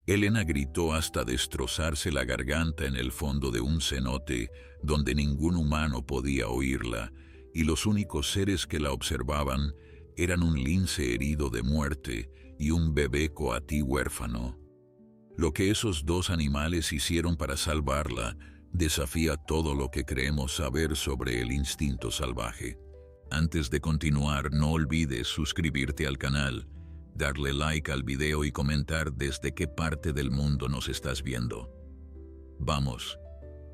Elena gritó hasta destrozarse la garganta en el fondo de un cenote donde ningún humano podía oírla, y los únicos seres que la observaban eran un lince herido de muerte y un bebé coatí huérfano. Lo que esos dos animales hicieron para salvarla desafía todo lo que creemos saber sobre el instinto salvaje. Antes de continuar, no olvides suscribirte al canal, darle like al video y comentar desde qué parte del mundo nos estás viendo. Vamos.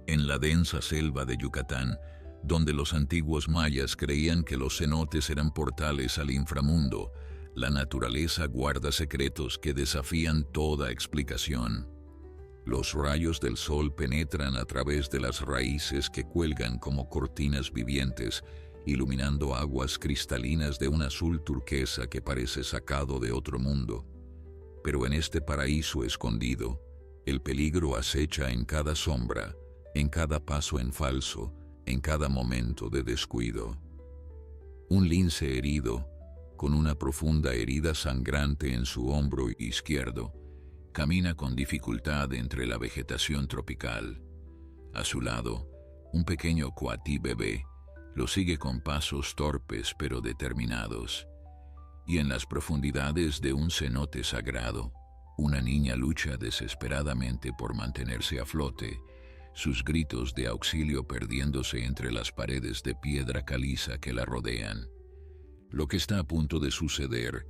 En la densa selva de Yucatán, donde los antiguos mayas creían que los cenotes eran portales al inframundo, la naturaleza guarda secretos que desafían toda explicación. Los rayos del sol penetran a través de las raíces que cuelgan como cortinas vivientes, iluminando aguas cristalinas de un azul turquesa que parece sacado de otro mundo. Pero en este paraíso escondido, el peligro acecha en cada sombra, en cada paso en falso, en cada momento de descuido. Un lince herido, con una profunda herida sangrante en su hombro izquierdo, camina con dificultad entre la vegetación tropical. A su lado, un pequeño coatí bebé lo sigue con pasos torpes pero determinados. Y en las profundidades de un cenote sagrado, una niña lucha desesperadamente por mantenerse a flote, sus gritos de auxilio perdiéndose entre las paredes de piedra caliza que la rodean. Lo que está a punto de suceder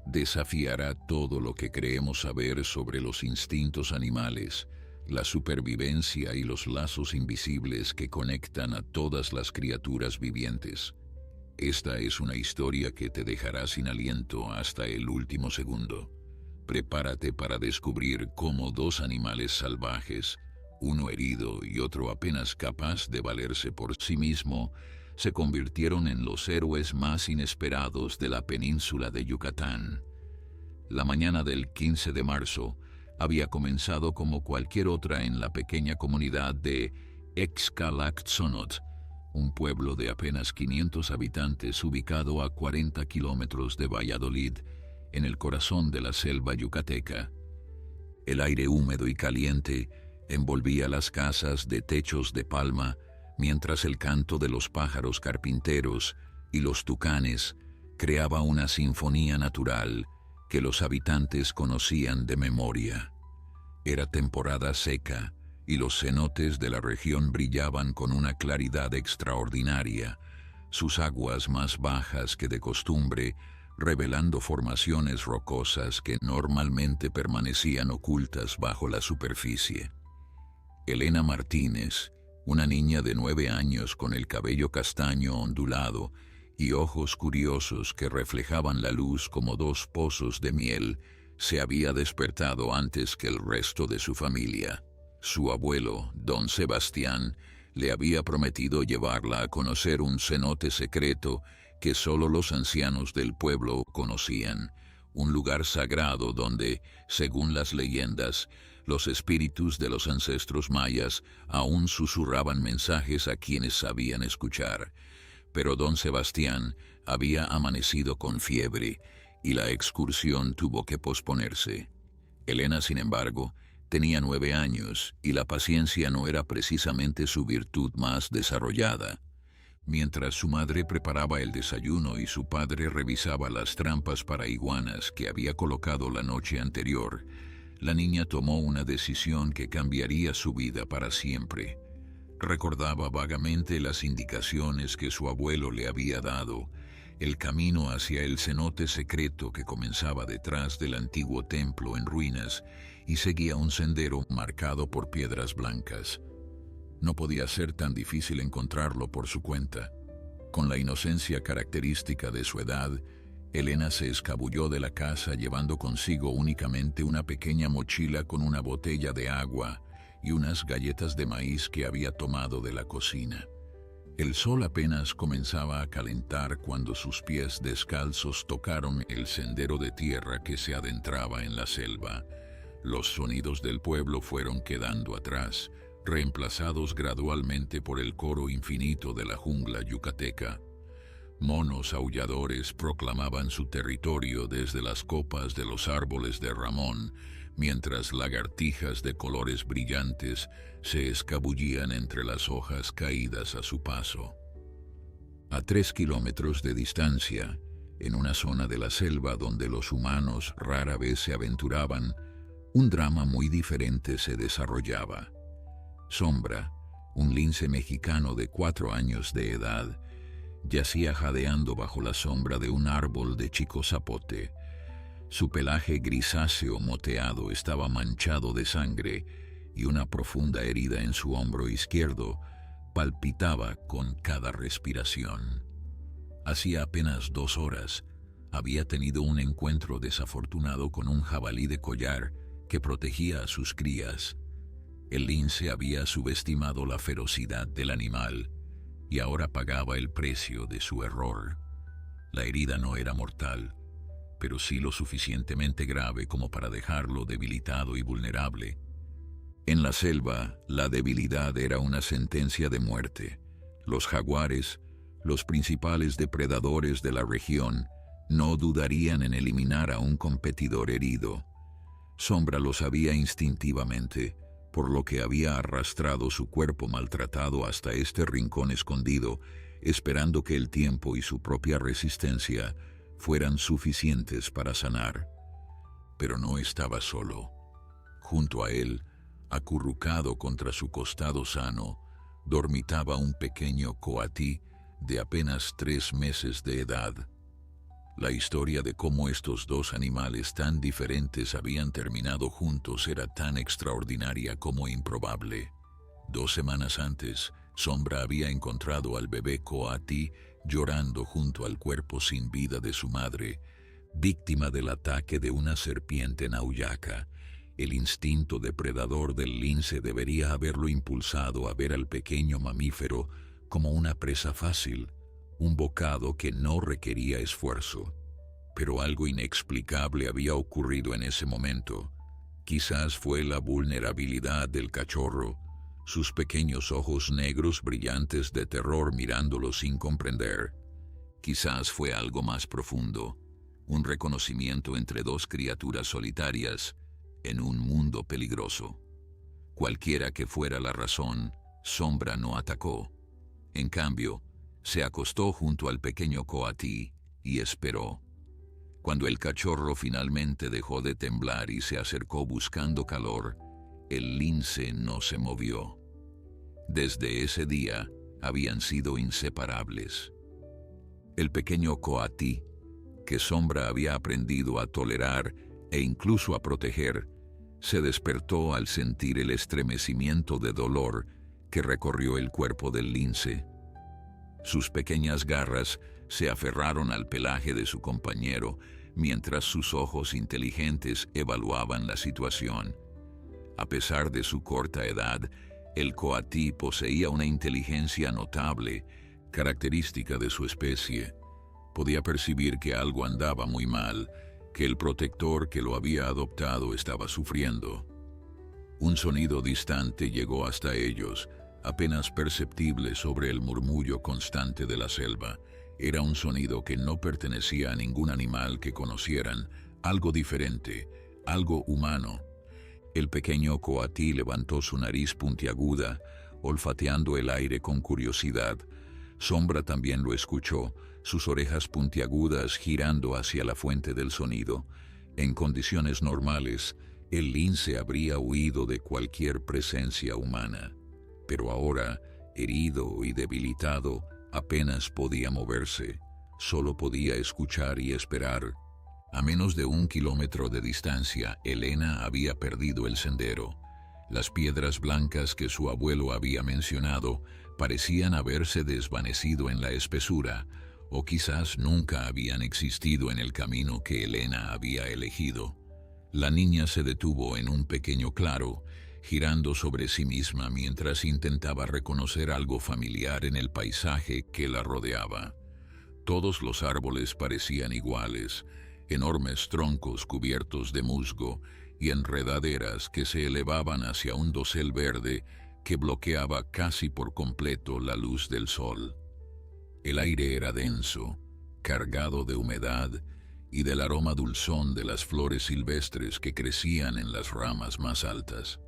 desafiará todo lo que creemos saber sobre los instintos animales, la supervivencia y los lazos invisibles que conectan a todas las criaturas vivientes. Esta es una historia que te dejará sin aliento hasta el último segundo. Prepárate para descubrir cómo dos animales salvajes, uno herido y otro apenas capaz de valerse por sí mismo, se convirtieron en los héroes más inesperados de la península de Yucatán. La mañana del 15 de marzo había comenzado como cualquier otra en la pequeña comunidad de Xcalactzonot, un pueblo de apenas 500 habitantes ubicado a 40 kilómetros de Valladolid, en el corazón de la selva yucateca. El aire húmedo y caliente envolvía las casas de techos de palma, mientras el canto de los pájaros carpinteros y los tucanes creaba una sinfonía natural que los habitantes conocían de memoria. Era temporada seca y los cenotes de la región brillaban con una claridad extraordinaria, sus aguas más bajas que de costumbre, revelando formaciones rocosas que normalmente permanecían ocultas bajo la superficie. Elena Martínez, una niña de 9 años con el cabello castaño ondulado y ojos curiosos que reflejaban la luz como dos pozos de miel, se había despertado antes que el resto de su familia. Su abuelo, don Sebastián, le había prometido llevarla a conocer un cenote secreto que solo los ancianos del pueblo conocían, un lugar sagrado donde, según las leyendas, los espíritus de los ancestros mayas aún susurraban mensajes a quienes sabían escuchar. Pero don Sebastián había amanecido con fiebre y la excursión tuvo que posponerse. Elena, sin embargo, tenía 9 años y la paciencia no era precisamente su virtud más desarrollada. Mientras su madre preparaba el desayuno y su padre revisaba las trampas para iguanas que había colocado la noche anterior, la niña tomó una decisión que cambiaría su vida para siempre. Recordaba vagamente las indicaciones que su abuelo le había dado, el camino hacia el cenote secreto que comenzaba detrás del antiguo templo en ruinas y seguía un sendero marcado por piedras blancas. No podía ser tan difícil encontrarlo por su cuenta. Con la inocencia característica de su edad, Elena se escabulló de la casa llevando consigo únicamente una pequeña mochila con una botella de agua y unas galletas de maíz que había tomado de la cocina. El sol apenas comenzaba a calentar cuando sus pies descalzos tocaron el sendero de tierra que se adentraba en la selva. Los sonidos del pueblo fueron quedando atrás, reemplazados gradualmente por el coro infinito de la jungla yucateca. Monos aulladores proclamaban su territorio desde las copas de los árboles de ramón, mientras lagartijas de colores brillantes se escabullían entre las hojas caídas a su paso. A 3 kilómetros de distancia, en una zona de la selva donde los humanos rara vez se aventuraban, un drama muy diferente se desarrollaba. Sombra, un lince mexicano de 4 años de edad, yacía jadeando bajo la sombra de un árbol de chico zapote. Su pelaje grisáceo moteado estaba manchado de sangre y una profunda herida en su hombro izquierdo palpitaba con cada respiración. Hacía apenas 2 horas había tenido un encuentro desafortunado con un jabalí de collar que protegía a sus crías. El lince había subestimado la ferocidad del animal y ahora pagaba el precio de su error. La herida no era mortal, pero sí lo suficientemente grave como para dejarlo debilitado y vulnerable. En la selva, la debilidad era una sentencia de muerte. Los jaguares, los principales depredadores de la región, no dudarían en eliminar a un competidor herido. Sombra lo sabía instintivamente, por lo que había arrastrado su cuerpo maltratado hasta este rincón escondido, esperando que el tiempo y su propia resistencia fueran suficientes para sanar. Pero no estaba solo. Junto a él, acurrucado contra su costado sano, dormitaba un pequeño coatí de apenas 3 meses de edad. La historia de cómo estos dos animales tan diferentes habían terminado juntos era tan extraordinaria como improbable. 2 semanas antes, Sombra había encontrado al bebé coatí llorando junto al cuerpo sin vida de su madre, víctima del ataque de una serpiente nauyaca. El instinto depredador del lince debería haberlo impulsado a ver al pequeño mamífero como una presa fácil, un bocado que no requería esfuerzo. Pero algo inexplicable había ocurrido en ese momento. Quizás fue la vulnerabilidad del cachorro, sus pequeños ojos negros brillantes de terror mirándolo sin comprender. Quizás fue algo más profundo, un reconocimiento entre 2 criaturas solitarias en un mundo peligroso. Cualquiera que fuera la razón, Sombra no atacó. En cambio, se acostó junto al pequeño coatí y esperó. Cuando el cachorro finalmente dejó de temblar y se acercó buscando calor, el lince no se movió. Desde ese día habían sido inseparables. El pequeño coatí, que Sombra había aprendido a tolerar e incluso a proteger, se despertó al sentir el estremecimiento de dolor que recorrió el cuerpo del lince. Sus pequeñas garras se aferraron al pelaje de su compañero, mientras sus ojos inteligentes evaluaban la situación. A pesar de su corta edad, el coatí poseía una inteligencia notable, característica de su especie. Podía percibir que algo andaba muy mal, que el protector que lo había adoptado estaba sufriendo. Un sonido distante llegó hasta ellos, apenas perceptible sobre el murmullo constante de la selva. Era un sonido que no pertenecía a ningún animal que conocieran, algo diferente, algo humano. El pequeño coatí levantó su nariz puntiaguda, olfateando el aire con curiosidad. Sombra también lo escuchó, sus orejas puntiagudas girando hacia la fuente del sonido. En condiciones normales, el lince habría huido de cualquier presencia humana. Pero ahora, herido y debilitado, apenas podía moverse. Solo podía escuchar y esperar. A menos de 1 kilómetro de distancia, Elena había perdido el sendero. Las piedras blancas que su abuelo había mencionado parecían haberse desvanecido en la espesura, o quizás nunca habían existido en el camino que Elena había elegido. La niña se detuvo en un pequeño claro, girando sobre sí misma mientras intentaba reconocer algo familiar en el paisaje que la rodeaba. Todos los árboles parecían iguales, enormes troncos cubiertos de musgo y enredaderas que se elevaban hacia un dosel verde que bloqueaba casi por completo la luz del sol. El aire era denso, cargado de humedad, y del aroma dulzón de las flores silvestres que crecían en las ramas más altas.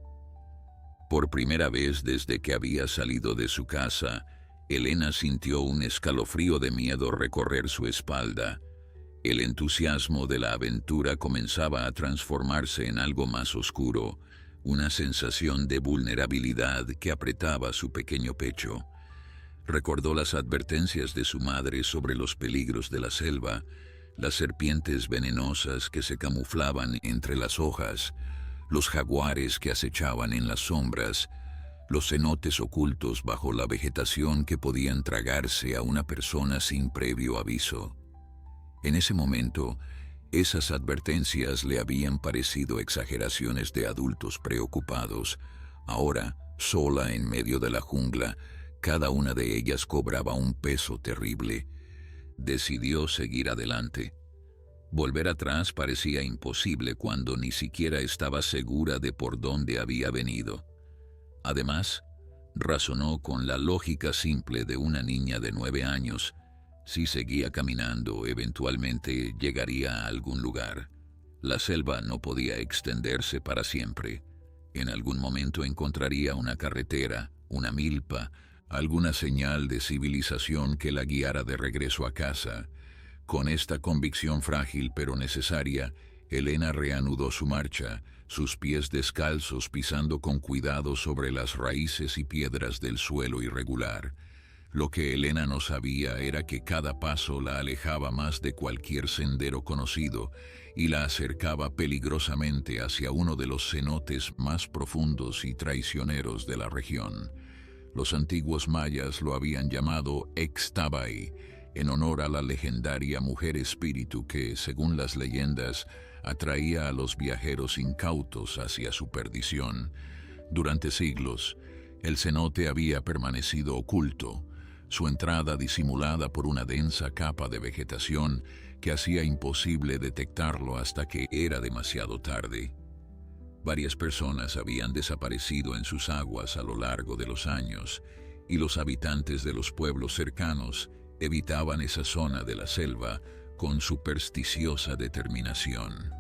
Por primera vez desde que había salido de su casa, Elena sintió un escalofrío de miedo recorrer su espalda. El entusiasmo de la aventura comenzaba a transformarse en algo más oscuro, una sensación de vulnerabilidad que apretaba su pequeño pecho. Recordó las advertencias de su madre sobre los peligros de la selva, las serpientes venenosas que se camuflaban entre las hojas, los jaguares que acechaban en las sombras, los cenotes ocultos bajo la vegetación que podían tragarse a una persona sin previo aviso. En ese momento, esas advertencias le habían parecido exageraciones de adultos preocupados. Ahora, sola en medio de la jungla, cada una de ellas cobraba un peso terrible. Decidió seguir adelante. Volver atrás parecía imposible cuando ni siquiera estaba segura de por dónde había venido. Además, razonó con la lógica simple de una niña de 9 años. Si seguía caminando, eventualmente llegaría a algún lugar. La selva no podía extenderse para siempre. En algún momento encontraría una carretera, una milpa, alguna señal de civilización que la guiara de regreso a casa. Con esta convicción frágil pero necesaria, Elena reanudó su marcha, sus pies descalzos pisando con cuidado sobre las raíces y piedras del suelo irregular. Lo que Elena no sabía era que cada paso la alejaba más de cualquier sendero conocido y la acercaba peligrosamente hacia uno de los cenotes más profundos y traicioneros de la región. Los antiguos mayas lo habían llamado Ixtabay, en honor a la legendaria mujer espíritu que, según las leyendas, atraía a los viajeros incautos hacia su perdición. Durante siglos, el cenote había permanecido oculto, su entrada disimulada por una densa capa de vegetación que hacía imposible detectarlo hasta que era demasiado tarde. Varias personas habían desaparecido en sus aguas a lo largo de los años, y los habitantes de los pueblos cercanos evitaban esa zona de la selva con supersticiosa determinación.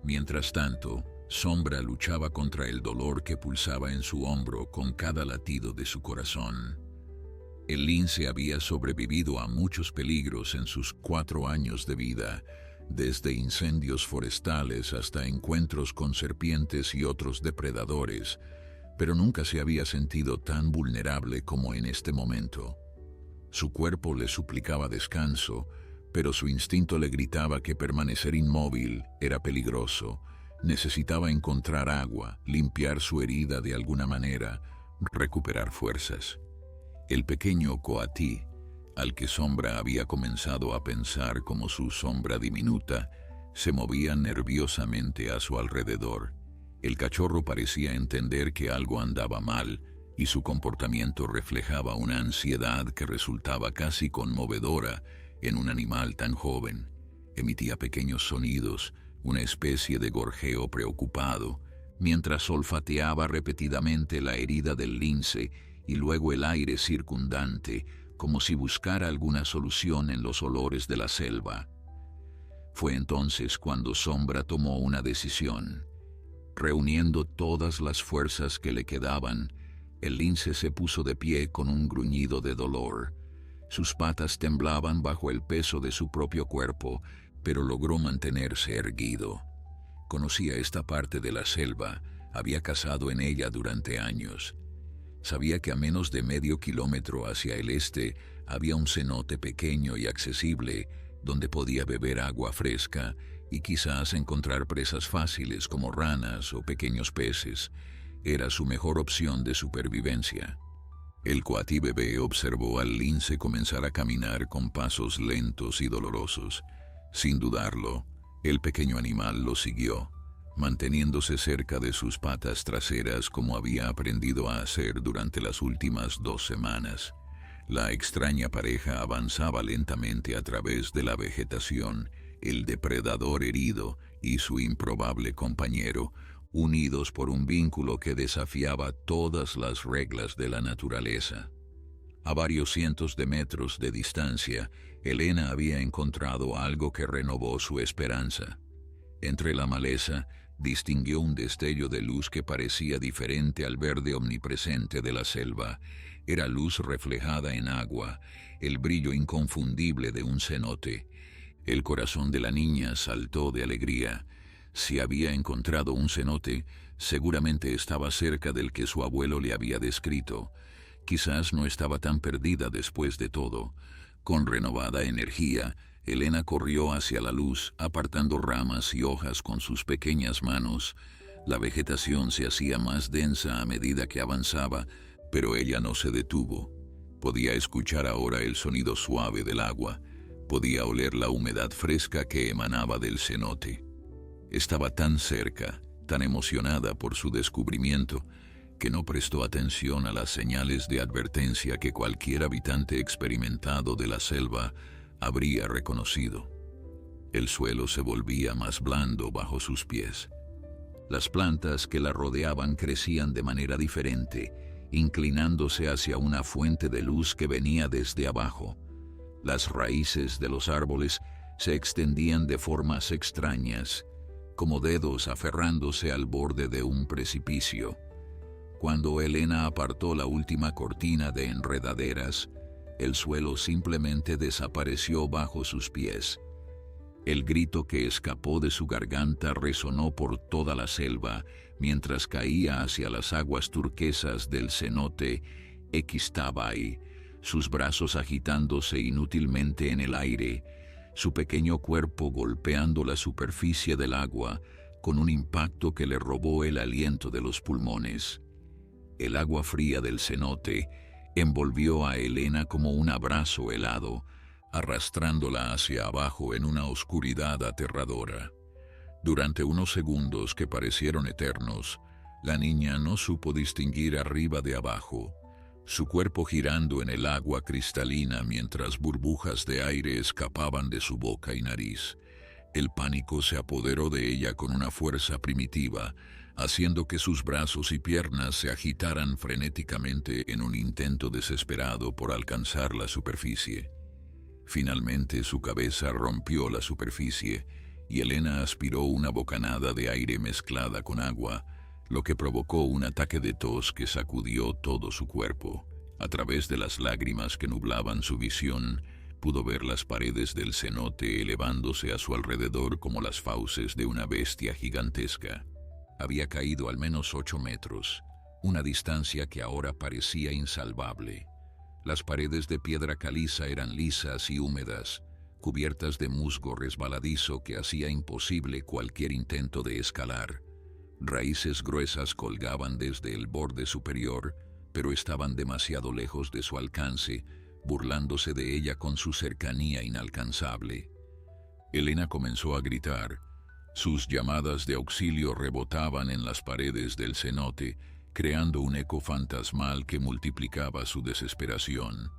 Mientras tanto, Sombra luchaba contra el dolor que pulsaba en su hombro con cada latido de su corazón. El lince había sobrevivido a muchos peligros en sus 4 años de vida, desde incendios forestales hasta encuentros con serpientes y otros depredadores, pero nunca se había sentido tan vulnerable como en este momento. Su cuerpo le suplicaba descanso, pero su instinto le gritaba que permanecer inmóvil era peligroso. Necesitaba encontrar agua, limpiar su herida de alguna manera, recuperar fuerzas. El pequeño coatí, al que Sombra había comenzado a pensar como su sombra diminuta, se movía nerviosamente a su alrededor. El cachorro parecía entender que algo andaba mal, y su comportamiento reflejaba una ansiedad que resultaba casi conmovedora en un animal tan joven. Emitía pequeños sonidos, una especie de gorjeo preocupado, mientras olfateaba repetidamente la herida del lince y luego el aire circundante, como si buscara alguna solución en los olores de la selva. Fue entonces cuando Sombra tomó una decisión. Reuniendo todas las fuerzas que le quedaban, el lince se puso de pie con un gruñido de dolor. Sus patas temblaban bajo el peso de su propio cuerpo, pero logró mantenerse erguido. Conocía esta parte de la selva, había cazado en ella durante años. Sabía que a menos de medio kilómetro hacia el este había un cenote pequeño y accesible donde podía beber agua fresca y quizás encontrar presas fáciles como ranas o pequeños peces. Era su mejor opción de supervivencia. El coatí bebé observó al lince comenzar a caminar con pasos lentos y dolorosos. Sin dudarlo, el pequeño animal lo siguió, manteniéndose cerca de sus patas traseras como había aprendido a hacer durante las últimas 2 semanas. La extraña pareja avanzaba lentamente a través de la vegetación, el depredador herido y su improbable compañero, unidos por un vínculo que desafiaba todas las reglas de la naturaleza. A varios cientos de metros de distancia, Elena había encontrado algo que renovó su esperanza. Entre la maleza, distinguió un destello de luz que parecía diferente al verde omnipresente de la selva. Era luz reflejada en agua, el brillo inconfundible de un cenote. El corazón de la niña saltó de alegría. Si había encontrado un cenote, seguramente estaba cerca del que su abuelo le había descrito. Quizás no estaba tan perdida después de todo. Con renovada energía, Elena corrió hacia la luz, apartando ramas y hojas con sus pequeñas manos. La vegetación se hacía más densa a medida que avanzaba, pero ella no se detuvo. Podía escuchar ahora el sonido suave del agua. Podía oler la humedad fresca que emanaba del cenote. Estaba tan cerca, tan emocionada por su descubrimiento, que no prestó atención a las señales de advertencia que cualquier habitante experimentado de la selva habría reconocido. El suelo se volvía más blando bajo sus pies. Las plantas que la rodeaban crecían de manera diferente, inclinándose hacia una fuente de luz que venía desde abajo. Las raíces de los árboles se extendían de formas extrañas, como dedos aferrándose al borde de un precipicio. Cuando Elena apartó la última cortina de enredaderas, el suelo simplemente desapareció bajo sus pies. El grito que escapó de su garganta resonó por toda la selva mientras caía hacia las aguas turquesas del cenote Equistabai, sus brazos agitándose inútilmente en el aire, su pequeño cuerpo golpeando la superficie del agua con un impacto que le robó el aliento de los pulmones. El agua fría del cenote envolvió a Elena como un abrazo helado, arrastrándola hacia abajo en una oscuridad aterradora. Durante unos segundos que parecieron eternos, la niña no supo distinguir arriba de abajo, su cuerpo girando en el agua cristalina mientras burbujas de aire escapaban de su boca y nariz. El pánico se apoderó de ella con una fuerza primitiva, haciendo que sus brazos y piernas se agitaran frenéticamente en un intento desesperado por alcanzar la superficie. Finalmente su cabeza rompió la superficie y Elena aspiró una bocanada de aire mezclada con agua, lo que provocó un ataque de tos que sacudió todo su cuerpo. A través de las lágrimas que nublaban su visión, pudo ver las paredes del cenote elevándose a su alrededor como las fauces de una bestia gigantesca. Había caído al menos 8 metros, una distancia que ahora parecía insalvable. Las paredes de piedra caliza eran lisas y húmedas, cubiertas de musgo resbaladizo que hacía imposible cualquier intento de escalar. Raíces gruesas colgaban desde el borde superior, pero estaban demasiado lejos de su alcance, burlándose de ella con su cercanía inalcanzable. Elena comenzó a gritar. Sus llamadas de auxilio rebotaban en las paredes del cenote, creando un eco fantasmal que multiplicaba su desesperación.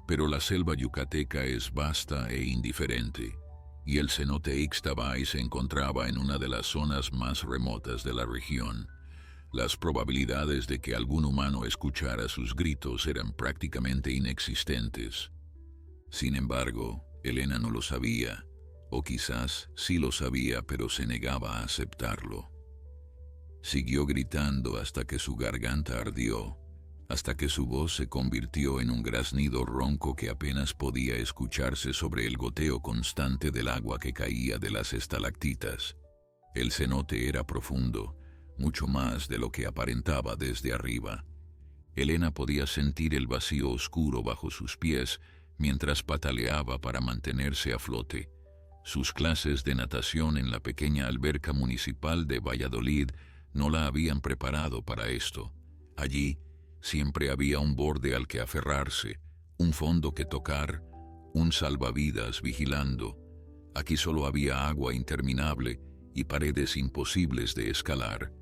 Pero la selva yucateca es vasta e indiferente, y el cenote Ixtabay se encontraba en una de las zonas más remotas de la región. Las probabilidades de que algún humano escuchara sus gritos eran prácticamente inexistentes. Sin embargo, Elena no lo sabía, o quizás sí lo sabía, pero se negaba a aceptarlo. Siguió gritando hasta que su garganta ardió, hasta que su voz se convirtió en un graznido ronco que apenas podía escucharse sobre el goteo constante del agua que caía de las estalactitas. El cenote era profundo, mucho más de lo que aparentaba desde arriba. Elena podía sentir el vacío oscuro bajo sus pies mientras pataleaba para mantenerse a flote. Sus clases de natación en la pequeña alberca municipal de Valladolid no la habían preparado para esto. Allí siempre había un borde al que aferrarse, un fondo que tocar, un salvavidas vigilando. Aquí solo había agua interminable y paredes imposibles de escalar.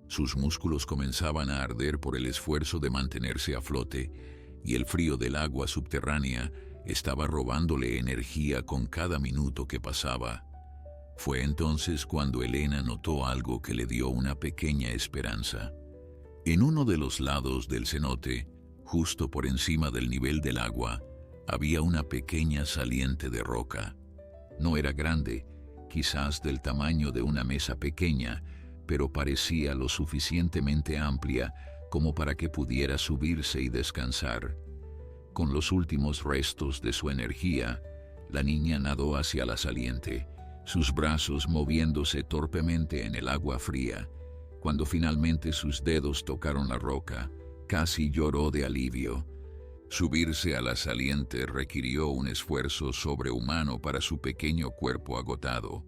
Sus músculos comenzaban a arder por el esfuerzo de mantenerse a flote, y el frío del agua subterránea estaba robándole energía con cada minuto que pasaba. Fue entonces cuando Elena notó algo que le dio una pequeña esperanza. En uno de los lados del cenote, Justo por encima del nivel del agua, había una pequeña saliente de roca. No era grande, quizás del tamaño de una mesa pequeña, pero parecía lo suficientemente amplia como para que pudiera subirse y descansar. Con los últimos restos de su energía, la niña nadó hacia la saliente, sus brazos moviéndose torpemente en el agua fría. Cuando finalmente sus dedos tocaron la roca, casi lloró de alivio. Subirse a la saliente requirió un esfuerzo sobrehumano para su pequeño cuerpo agotado.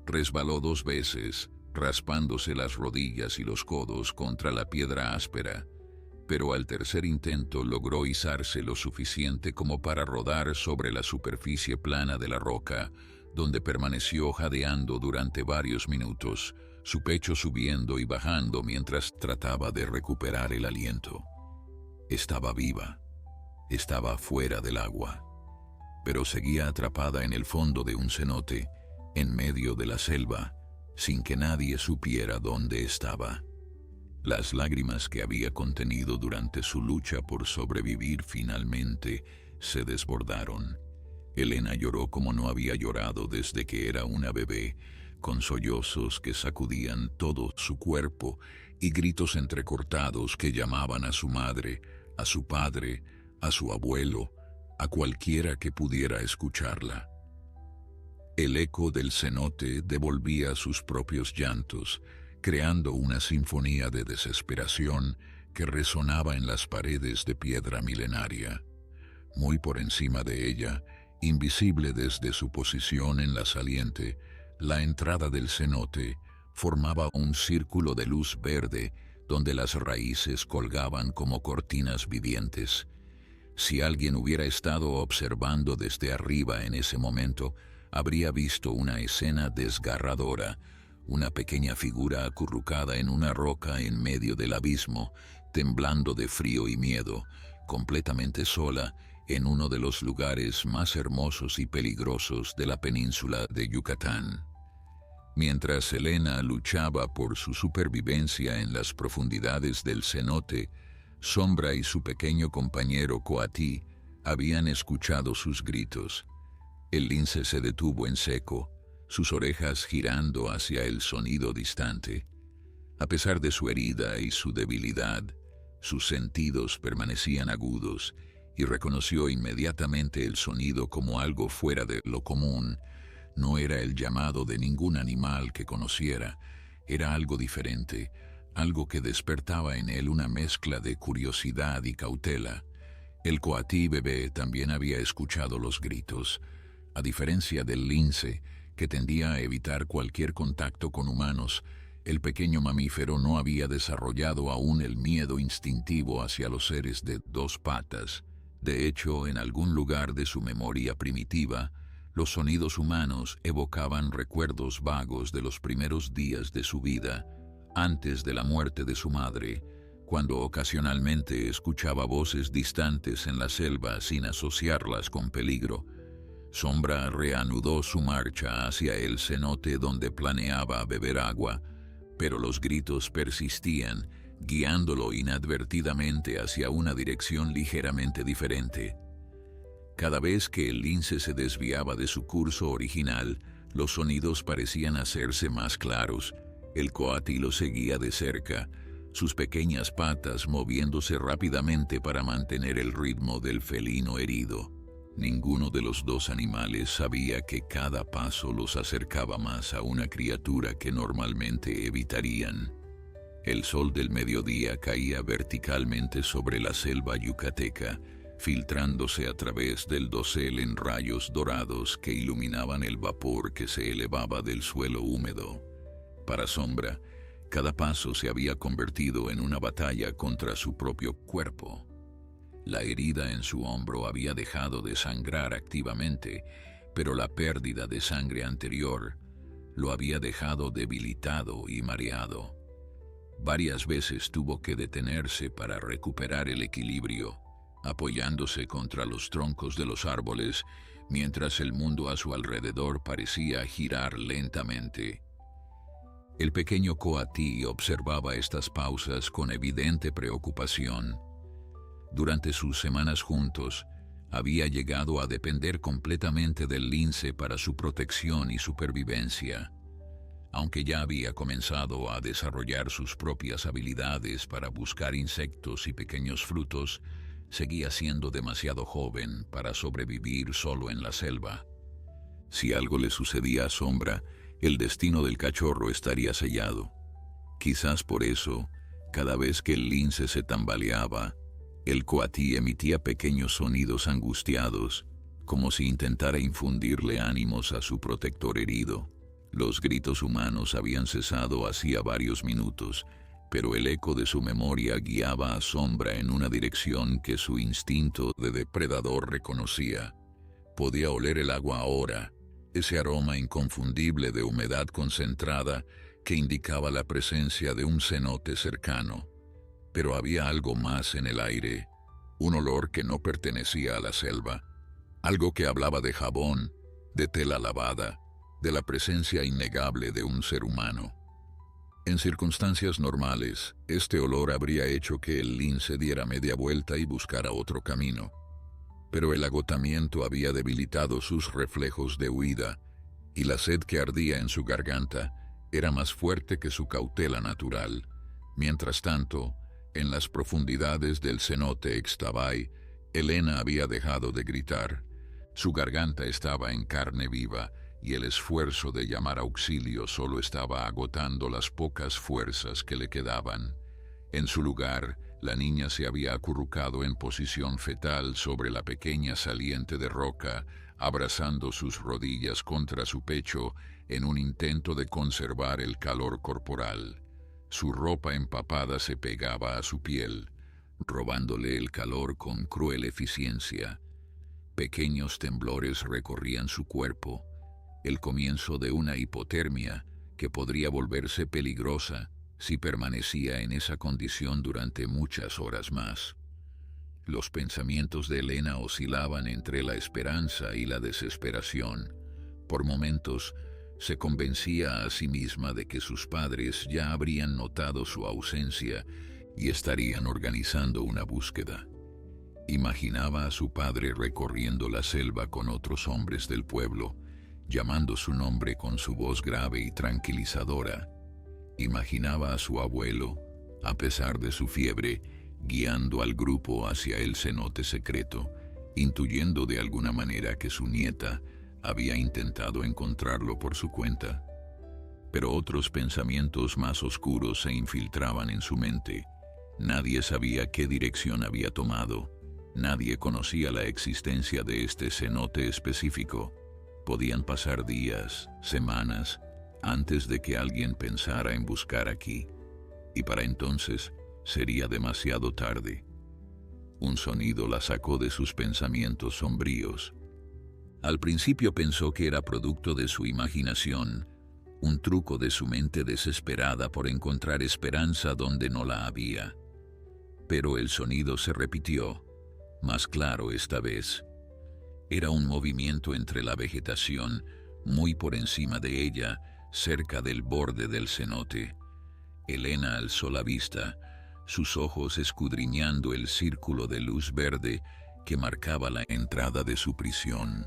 Resbaló 2 veces, raspándose las rodillas y los codos contra la piedra áspera, pero al tercer intento logró izarse lo suficiente como para rodar sobre la superficie plana de la roca, donde permaneció jadeando durante varios minutos, su pecho subiendo y bajando mientras trataba de recuperar el aliento. Estaba viva, estaba fuera del agua, pero seguía atrapada en el fondo de un cenote, en medio de la selva, sin que nadie supiera dónde estaba. Las lágrimas que había contenido durante su lucha por sobrevivir finalmente se desbordaron. Elena lloró como no había llorado desde que era una bebé, con sollozos que sacudían todo su cuerpo y gritos entrecortados que llamaban a su madre, a su padre, a su abuelo, a cualquiera que pudiera escucharla. El eco del cenote devolvía sus propios llantos, creando una sinfonía de desesperación que resonaba en las paredes de piedra milenaria. Muy por encima de ella, invisible desde su posición en la saliente, la entrada del cenote formaba un círculo de luz verde donde las raíces colgaban como cortinas vivientes. Si alguien hubiera estado observando desde arriba en ese momento, habría visto una escena desgarradora, una pequeña figura acurrucada en una roca en medio del abismo, temblando de frío y miedo, completamente sola, en uno de los lugares más hermosos y peligrosos de la península de Yucatán. Mientras Elena luchaba por su supervivencia en las profundidades del cenote, Sombra y su pequeño compañero Coatí habían escuchado sus gritos. El lince se detuvo en seco, sus orejas girando hacia el sonido distante. A pesar de su herida y su debilidad, sus sentidos permanecían agudos y reconoció inmediatamente el sonido como algo fuera de lo común. No era el llamado de ningún animal que conociera, era algo diferente, algo que despertaba en él una mezcla de curiosidad y cautela. El coatí bebé también había escuchado los gritos. A diferencia del lince, que tendía a evitar cualquier contacto con humanos, el pequeño mamífero no había desarrollado aún el miedo instintivo hacia los seres de 2 patas. De hecho, en algún lugar de su memoria primitiva, los sonidos humanos evocaban recuerdos vagos de los primeros días de su vida, antes de la muerte de su madre, cuando ocasionalmente escuchaba voces distantes en la selva sin asociarlas con peligro. Sombra reanudó su marcha hacia el cenote donde planeaba beber agua, pero los gritos persistían, guiándolo inadvertidamente hacia una dirección ligeramente diferente. Cada vez que el lince se desviaba de su curso original, los sonidos parecían hacerse más claros. El coatí lo seguía de cerca, sus pequeñas patas moviéndose rápidamente para mantener el ritmo del felino herido. Ninguno de los 2 animales sabía que cada paso los acercaba más a una criatura que normalmente evitarían. El sol del mediodía caía verticalmente sobre la selva yucateca, filtrándose a través del dosel en rayos dorados que iluminaban el vapor que se elevaba del suelo húmedo. Para Sombra, cada paso se había convertido en una batalla contra su propio cuerpo. La herida en su hombro había dejado de sangrar activamente, pero la pérdida de sangre anterior lo había dejado debilitado y mareado. Varias veces tuvo que detenerse para recuperar el equilibrio, apoyándose contra los troncos de los árboles, mientras el mundo a su alrededor parecía girar lentamente. El pequeño coatí observaba estas pausas con evidente preocupación. Durante sus semanas juntos, había llegado a depender completamente del lince para su protección y supervivencia. Aunque ya había comenzado a desarrollar sus propias habilidades para buscar insectos y pequeños frutos, seguía siendo demasiado joven para sobrevivir solo en la selva. Si algo le sucedía a Sombra, el destino del cachorro estaría sellado. Quizás por eso, cada vez que el lince se tambaleaba, el coatí emitía pequeños sonidos angustiados, como si intentara infundirle ánimos a su protector herido. Los gritos humanos habían cesado hacía varios minutos, pero el eco de su memoria guiaba a Sombra en una dirección que su instinto de depredador reconocía. Podía oler el agua ahora, ese aroma inconfundible de humedad concentrada que indicaba la presencia de un cenote cercano. Pero había algo más en el aire, un olor que no pertenecía a la selva, algo que hablaba de jabón, de tela lavada, de la presencia innegable de un ser humano. En circunstancias normales, este olor habría hecho que el lince diera media vuelta y buscara otro camino. Pero el agotamiento había debilitado sus reflejos de huida, y la sed que ardía en su garganta era más fuerte que su cautela natural. Mientras tanto, en las profundidades del cenote Ixtabay, Elena había dejado de gritar. Su garganta estaba en carne viva, y el esfuerzo de llamar auxilio solo estaba agotando las pocas fuerzas que le quedaban. En su lugar, la niña se había acurrucado en posición fetal sobre la pequeña saliente de roca, abrazando sus rodillas contra su pecho en un intento de conservar el calor corporal. Su ropa empapada se pegaba a su piel, robándole el calor con cruel eficiencia. Pequeños temblores recorrían su cuerpo, el comienzo de una hipotermia que podría volverse peligrosa si permanecía en esa condición durante muchas horas más. Los pensamientos de Elena oscilaban entre la esperanza y la desesperación. Por momentos, se convencía a sí misma de que sus padres ya habrían notado su ausencia y estarían organizando una búsqueda. Imaginaba a su padre recorriendo la selva con otros hombres del pueblo, llamando su nombre con su voz grave y tranquilizadora. Imaginaba a su abuelo, a pesar de su fiebre, guiando al grupo hacia el cenote secreto, intuyendo de alguna manera que su nieta había intentado encontrarlo por su cuenta. Pero otros pensamientos más oscuros se infiltraban en su mente. Nadie sabía qué dirección había tomado. Nadie conocía la existencia de este cenote específico. Podían pasar días, semanas, antes de que alguien pensara en buscar aquí. Y para entonces sería demasiado tarde. Un sonido la sacó de sus pensamientos sombríos. Al principio pensó que era producto de su imaginación, un truco de su mente desesperada por encontrar esperanza donde no la había. Pero el sonido se repitió, más claro esta vez. Era un movimiento entre la vegetación, muy por encima de ella, cerca del borde del cenote. Elena alzó la vista, sus ojos escudriñando el círculo de luz verde que marcaba la entrada de su prisión.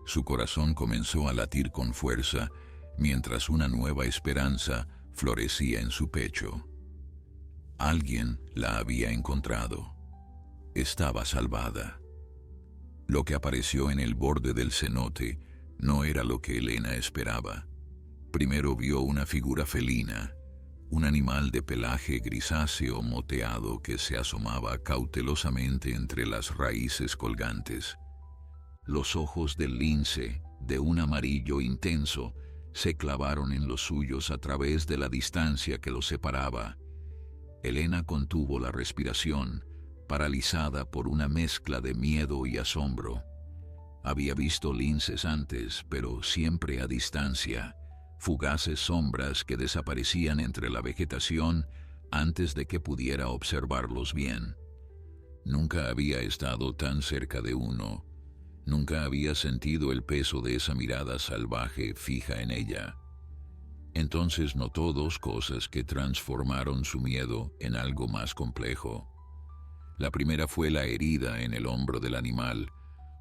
Su corazón comenzó a latir con fuerza, mientras una nueva esperanza florecía en su pecho. Alguien la había encontrado. Estaba salvada. Lo que apareció en el borde del cenote no era lo que Elena esperaba. Primero vio una figura felina, un animal de pelaje grisáceo moteado que se asomaba cautelosamente entre las raíces colgantes. Los ojos del lince, de un amarillo intenso, se clavaron en los suyos a través de la distancia que los separaba. Elena contuvo la respiración, paralizada por una mezcla de miedo y asombro. Había visto linces antes, pero siempre a distancia, fugaces sombras que desaparecían entre la vegetación antes de que pudiera observarlos bien. Nunca había estado tan cerca de uno. Nunca había sentido el peso de esa mirada salvaje fija en ella. Entonces notó dos cosas que transformaron su miedo en algo más complejo. La primera fue la herida en el hombro del animal,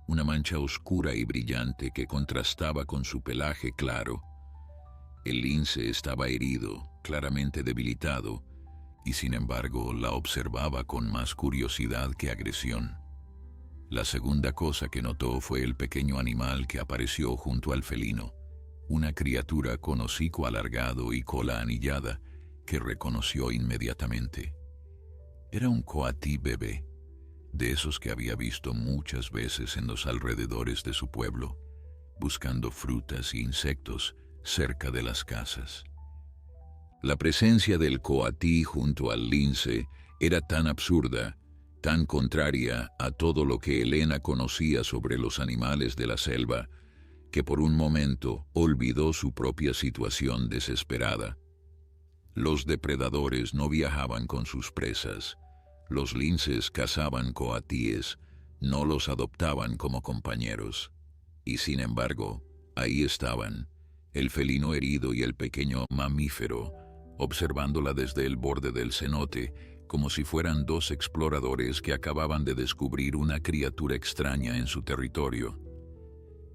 una mancha oscura y brillante que contrastaba con su pelaje claro. El lince estaba herido, claramente debilitado, y sin embargo la observaba con más curiosidad que agresión. La segunda cosa que notó fue el pequeño animal que apareció junto al felino, una criatura con hocico alargado y cola anillada que reconoció inmediatamente. Era un coatí bebé, de esos que había visto muchas veces en los alrededores de su pueblo, buscando frutas e insectos cerca de las casas. La presencia del coatí junto al lince era tan absurda, tan contraria a todo lo que Elena conocía sobre los animales de la selva, que por un momento olvidó su propia situación desesperada. Los depredadores no viajaban con sus presas. Los linces cazaban coatíes, no los adoptaban como compañeros. Y sin embargo, ahí estaban, el felino herido y el pequeño mamífero, observándola desde el borde del cenote, como si fueran dos exploradores que acababan de descubrir una criatura extraña en su territorio.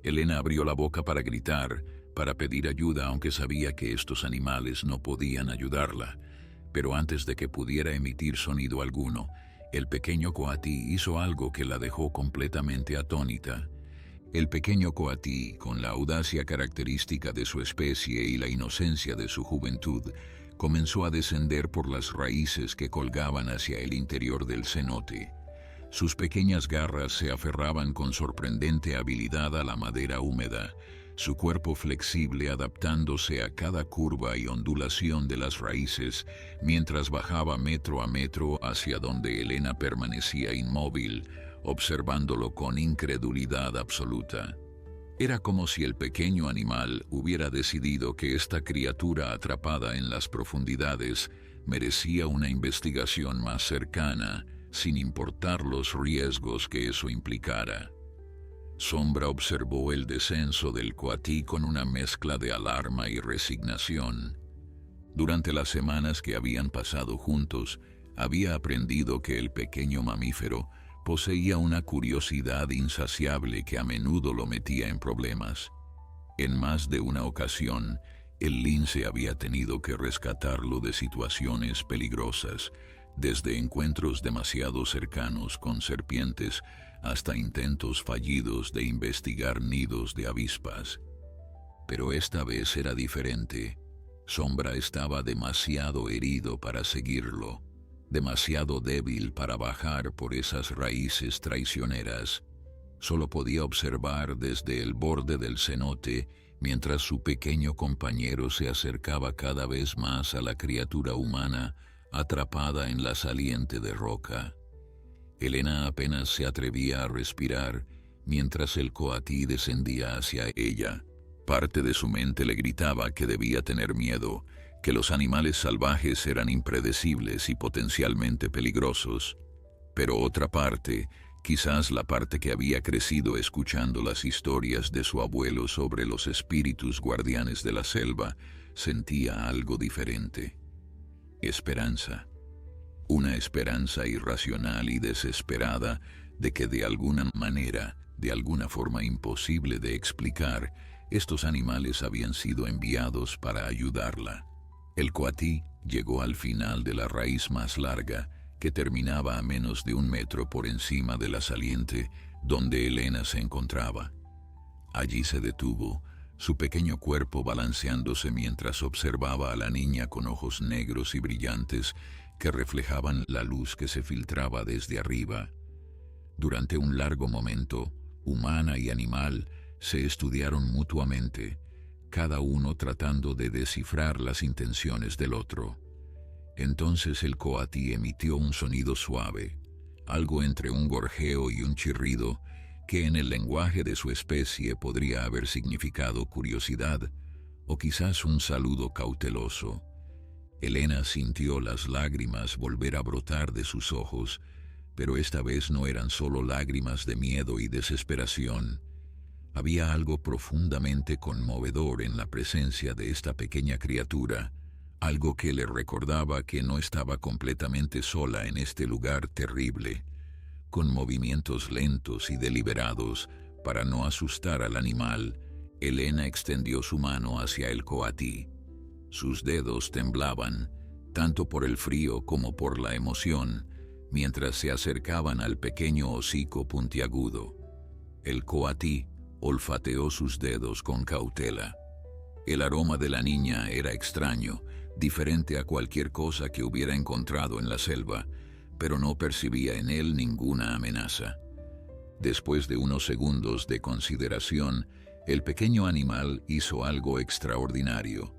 Elena abrió la boca para gritar, para pedir ayuda, aunque sabía que estos animales no podían ayudarla. Pero antes de que pudiera emitir sonido alguno, el pequeño coatí hizo algo que la dejó completamente atónita. El pequeño coatí, con la audacia característica de su especie y la inocencia de su juventud, comenzó a descender por las raíces que colgaban hacia el interior del cenote. Sus pequeñas garras se aferraban con sorprendente habilidad a la madera húmeda, su cuerpo flexible adaptándose a cada curva y ondulación de las raíces, mientras bajaba metro a metro hacia donde Elena permanecía inmóvil, observándolo con incredulidad absoluta. Era como si el pequeño animal hubiera decidido que esta criatura atrapada en las profundidades merecía una investigación más cercana, sin importar los riesgos que eso implicara. Sombra observó el descenso del coatí con una mezcla de alarma y resignación. Durante las semanas que habían pasado juntos, había aprendido que el pequeño mamífero poseía una curiosidad insaciable que a menudo lo metía en problemas. En más de una ocasión, el lince había tenido que rescatarlo de situaciones peligrosas, desde encuentros demasiado cercanos con serpientes hasta intentos fallidos de investigar nidos de avispas. Pero esta vez era diferente. Sombra estaba demasiado herido para seguirlo, demasiado débil para bajar por esas raíces traicioneras. Solo podía observar desde el borde del cenote mientras su pequeño compañero se acercaba cada vez más a la criatura humana atrapada en la saliente de roca. Elena apenas se atrevía a respirar mientras el coatí descendía hacia ella. Parte de su mente le gritaba que debía tener miedo, que los animales salvajes eran impredecibles y potencialmente peligrosos. Pero otra parte, quizás la parte que había crecido escuchando las historias de su abuelo sobre los espíritus guardianes de la selva, sentía algo diferente. Esperanza. Una esperanza irracional y desesperada de que de alguna manera, de alguna forma imposible de explicar, estos animales habían sido enviados para ayudarla. El coatí llegó al final de la raíz más larga, que terminaba a menos de 1 metro por encima de la saliente donde Elena se encontraba. Allí se detuvo, su pequeño cuerpo balanceándose mientras observaba a la niña con ojos negros y brillantes que reflejaban la luz que se filtraba desde arriba. Durante un largo momento, humana y animal se estudiaron mutuamente, cada uno tratando de descifrar las intenciones del otro. Entonces el coatí emitió un sonido suave, algo entre un gorjeo y un chirrido, que en el lenguaje de su especie podría haber significado curiosidad, o quizás un saludo cauteloso. Elena sintió las lágrimas volver a brotar de sus ojos, pero esta vez no eran solo lágrimas de miedo y desesperación. Había algo profundamente conmovedor en la presencia de esta pequeña criatura, algo que le recordaba que no estaba completamente sola en este lugar terrible. Con movimientos lentos y deliberados, para no asustar al animal, Elena extendió su mano hacia el coatí. Sus dedos temblaban, tanto por el frío como por la emoción, mientras se acercaban al pequeño hocico puntiagudo. El coatí olfateó sus dedos con cautela. El aroma de la niña era extraño, diferente a cualquier cosa que hubiera encontrado en la selva, pero no percibía en él ninguna amenaza. Después de unos segundos de consideración, el pequeño animal hizo algo extraordinario.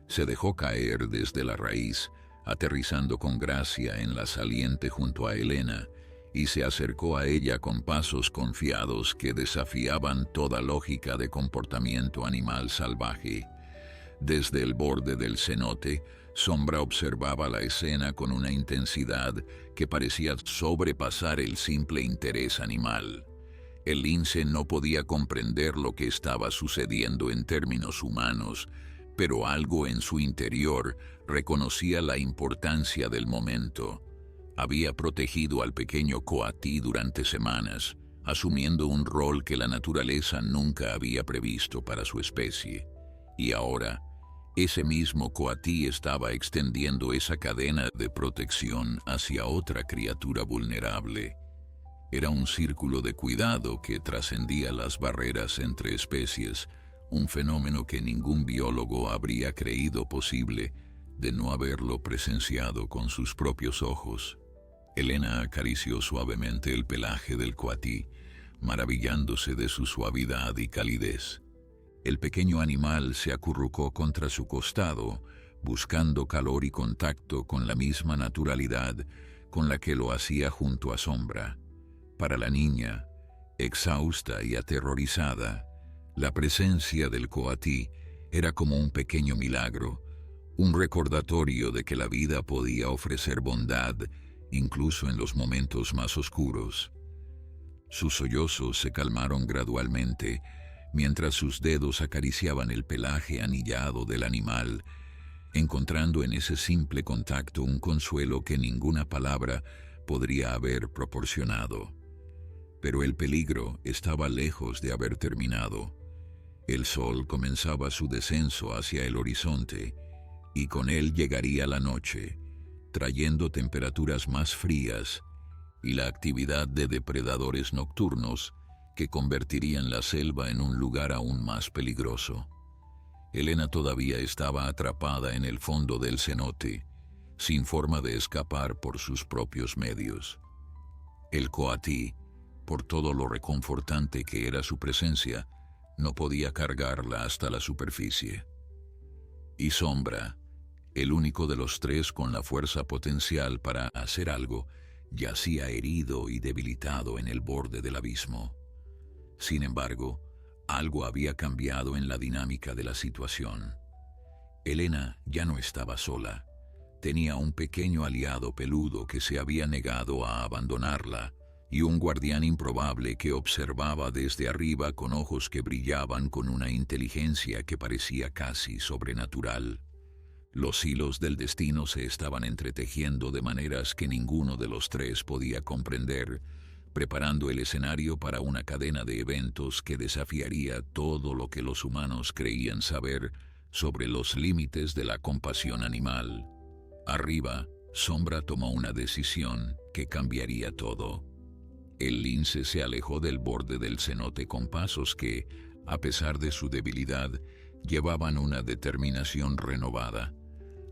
Se dejó caer desde la raíz, aterrizando con gracia en la saliente junto a Elena, y se acercó a ella con pasos confiados que desafiaban toda lógica de comportamiento animal salvaje. Desde el borde del cenote, Sombra observaba la escena con una intensidad que parecía sobrepasar el simple interés animal. El lince no podía comprender lo que estaba sucediendo en términos humanos, pero algo en su interior reconocía la importancia del momento. Había protegido al pequeño coatí durante semanas, asumiendo un rol que la naturaleza nunca había previsto para su especie. Y ahora, ese mismo coatí estaba extendiendo esa cadena de protección hacia otra criatura vulnerable. Era un círculo de cuidado que trascendía las barreras entre especies, un fenómeno que ningún biólogo habría creído posible de no haberlo presenciado con sus propios ojos. Elena acarició suavemente el pelaje del coatí, maravillándose de su suavidad y calidez. El pequeño animal se acurrucó contra su costado, buscando calor y contacto con la misma naturalidad con la que lo hacía junto a Sombra. Para la niña, exhausta y aterrorizada, la presencia del coatí era como un pequeño milagro, un recordatorio de que la vida podía ofrecer bondad incluso en los momentos más oscuros. Sus sollozos se calmaron gradualmente, mientras sus dedos acariciaban el pelaje anillado del animal, encontrando en ese simple contacto un consuelo que ninguna palabra podría haber proporcionado. Pero el peligro estaba lejos de haber terminado. El sol comenzaba su descenso hacia el horizonte, y con él llegaría la noche, trayendo temperaturas más frías y la actividad de depredadores nocturnos que convertirían la selva en un lugar aún más peligroso. Elena todavía estaba atrapada en el fondo del cenote, sin forma de escapar por sus propios medios. El coatí, por todo lo reconfortante que era su presencia, no podía cargarla hasta la superficie. Y Sombra, el único de los tres con la fuerza potencial para hacer algo, yacía herido y debilitado en el borde del abismo. Sin embargo, algo había cambiado en la dinámica de la situación. Elena ya no estaba sola. Tenía un pequeño aliado peludo que se había negado a abandonarla, y un guardián improbable que observaba desde arriba con ojos que brillaban con una inteligencia que parecía casi sobrenatural. Los hilos del destino se estaban entretejiendo de maneras que ninguno de los tres podía comprender, preparando el escenario para una cadena de eventos que desafiaría todo lo que los humanos creían saber sobre los límites de la compasión animal. Arriba, Sombra tomó una decisión que cambiaría todo. El lince se alejó del borde del cenote con pasos que, a pesar de su debilidad, llevaban una determinación renovada.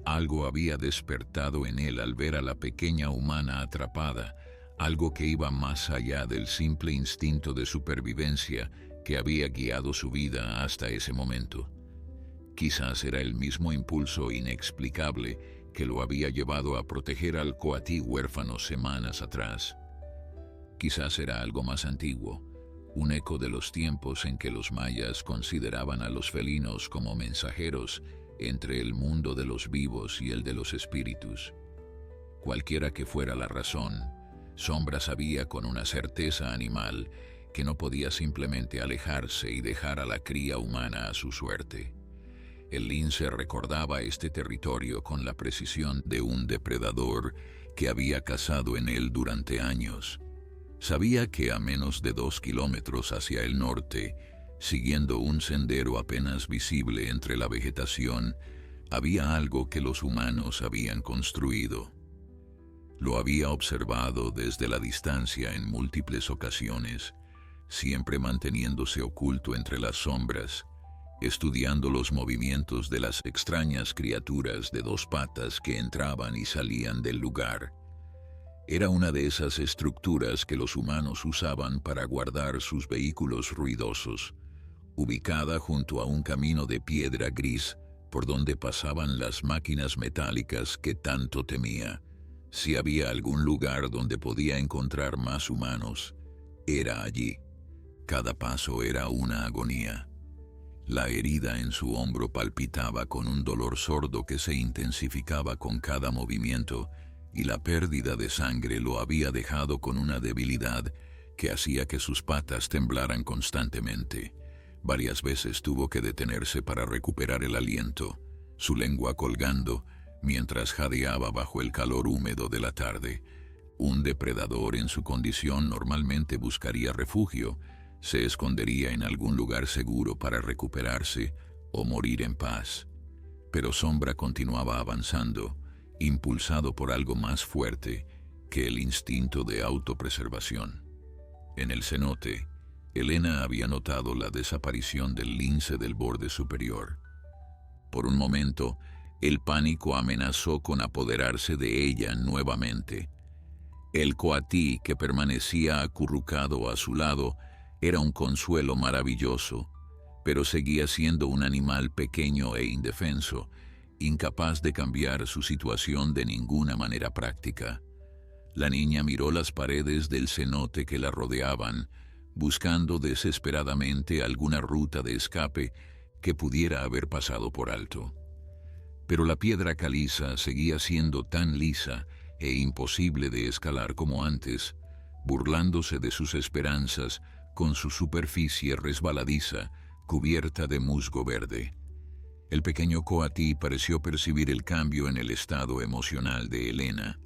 Algo había despertado en él al ver a la pequeña humana atrapada, algo que iba más allá del simple instinto de supervivencia que había guiado su vida hasta ese momento. Quizás era el mismo impulso inexplicable que lo había llevado a proteger al coatí huérfano semanas atrás. Quizás era algo más antiguo, un eco de los tiempos en que los mayas consideraban a los felinos como mensajeros entre el mundo de los vivos y el de los espíritus. Cualquiera que fuera la razón, Sombra sabía con una certeza animal que no podía simplemente alejarse y dejar a la cría humana a su suerte. El lince recordaba este territorio con la precisión de un depredador que había cazado en él durante años. Sabía que a menos de 2 kilómetros hacia el norte, siguiendo un sendero apenas visible entre la vegetación, había algo que los humanos habían construido. Lo había observado desde la distancia en múltiples ocasiones, siempre manteniéndose oculto entre las sombras, estudiando los movimientos de las extrañas criaturas de 2 patas que entraban y salían del lugar. Era una de esas estructuras que los humanos usaban para guardar sus vehículos ruidosos, ubicada junto a un camino de piedra gris por donde pasaban las máquinas metálicas que tanto temía. Si había algún lugar donde podía encontrar más humanos, era allí. Cada paso era una agonía. La herida en su hombro palpitaba con un dolor sordo que se intensificaba con cada movimiento, y la pérdida de sangre lo había dejado con una debilidad que hacía que sus patas temblaran constantemente. Varias veces tuvo que detenerse para recuperar el aliento, su lengua colgando, mientras jadeaba bajo el calor húmedo de la tarde. Un depredador en su condición normalmente buscaría refugio, se escondería en algún lugar seguro para recuperarse o morir en paz. Pero Sombra continuaba avanzando, impulsado por algo más fuerte que el instinto de autopreservación. En el cenote, Elena había notado la desaparición del lince del borde superior. Por un momento, el pánico amenazó con apoderarse de ella nuevamente. El coatí que permanecía acurrucado a su lado era un consuelo maravilloso, pero seguía siendo un animal pequeño e indefenso, incapaz de cambiar su situación de ninguna manera práctica. La niña miró las paredes del cenote que la rodeaban, buscando desesperadamente alguna ruta de escape que pudiera haber pasado por alto. Pero la piedra caliza seguía siendo tan lisa e imposible de escalar como antes, burlándose de sus esperanzas con su superficie resbaladiza, cubierta de musgo verde. El pequeño coatí pareció percibir el cambio en el estado emocional de Elena.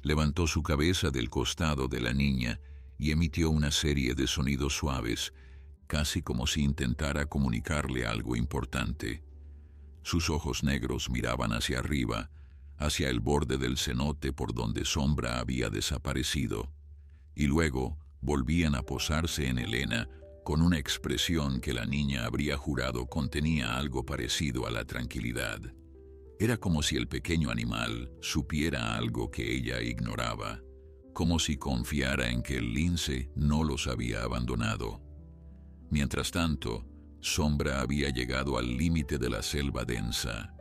Levantó su cabeza del costado de la niña y emitió una serie de sonidos suaves, casi como si intentara comunicarle algo importante. Sus ojos negros miraban hacia arriba, hacia el borde del cenote por donde Sombra había desaparecido, y luego volvían a posarse en Elena con una expresión que la niña habría jurado contenía algo parecido a la tranquilidad. Era como si el pequeño animal supiera algo que ella ignoraba, como si confiara en que el lince no los había abandonado. Mientras tanto, Sombra había llegado al límite de la selva densa.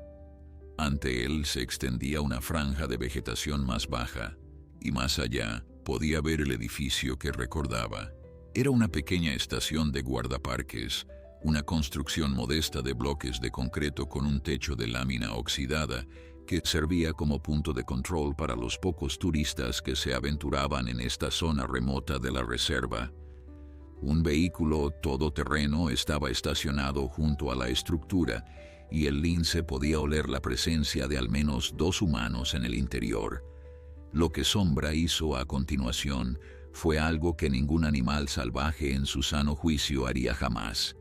Ante él se extendía una franja de vegetación más baja, y más allá podía ver el edificio que recordaba. Era una pequeña estación de guardaparques, una construcción modesta de bloques de concreto con un techo de lámina oxidada que servía como punto de control para los pocos turistas que se aventuraban en esta zona remota de la reserva. Un vehículo todoterreno estaba estacionado junto a la estructura y el lince podía oler la presencia de al menos 2 humanos en el interior. Lo que Sombra hizo a continuación fue algo que ningún animal salvaje en su sano juicio haría jamás.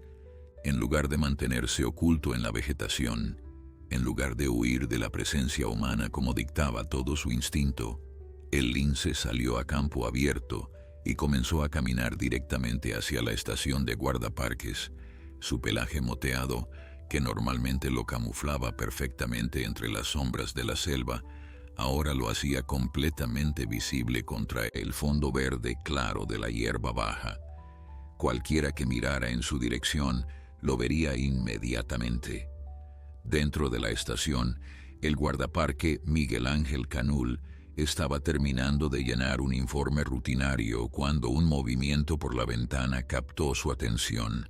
En lugar de mantenerse oculto en la vegetación, en lugar de huir de la presencia humana como dictaba todo su instinto, el lince salió a campo abierto y comenzó a caminar directamente hacia la estación de guardaparques. Su pelaje moteado, que normalmente lo camuflaba perfectamente entre las sombras de la selva, ahora lo hacía completamente visible contra el fondo verde claro de la hierba baja. Cualquiera que mirara en su dirección lo vería inmediatamente. Dentro de la estación, el guardaparque Miguel Ángel Canul estaba terminando de llenar un informe rutinario cuando un movimiento por la ventana captó su atención.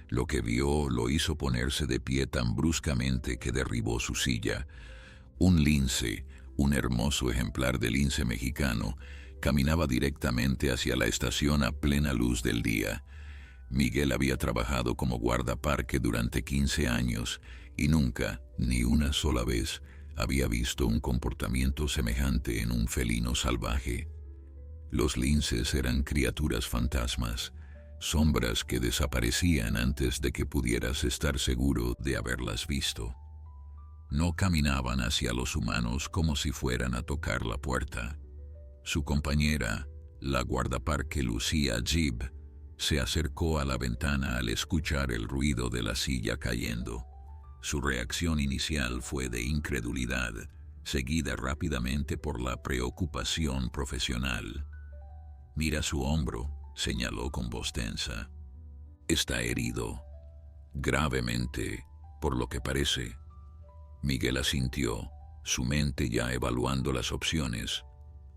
Lo que vio lo hizo ponerse de pie tan bruscamente que derribó su silla. Un lince, un hermoso ejemplar de lince mexicano, caminaba directamente hacia la estación a plena luz del día. Miguel había trabajado como guardaparque durante 15 años y nunca, ni una sola vez, había visto un comportamiento semejante en un felino salvaje. Los linces eran criaturas fantasmas, sombras que desaparecían antes de que pudieras estar seguro de haberlas visto. No caminaban hacia los humanos como si fueran a tocar la puerta. Su compañera, la guardaparque Lucía Gibb, se acercó a la ventana al escuchar el ruido de la silla cayendo. Su reacción inicial fue de incredulidad, seguida rápidamente por la preocupación profesional. «Mira su hombro», señaló con voz tensa. «Está herido. Gravemente, por lo que parece». Miguel asintió, su mente ya evaluando las opciones.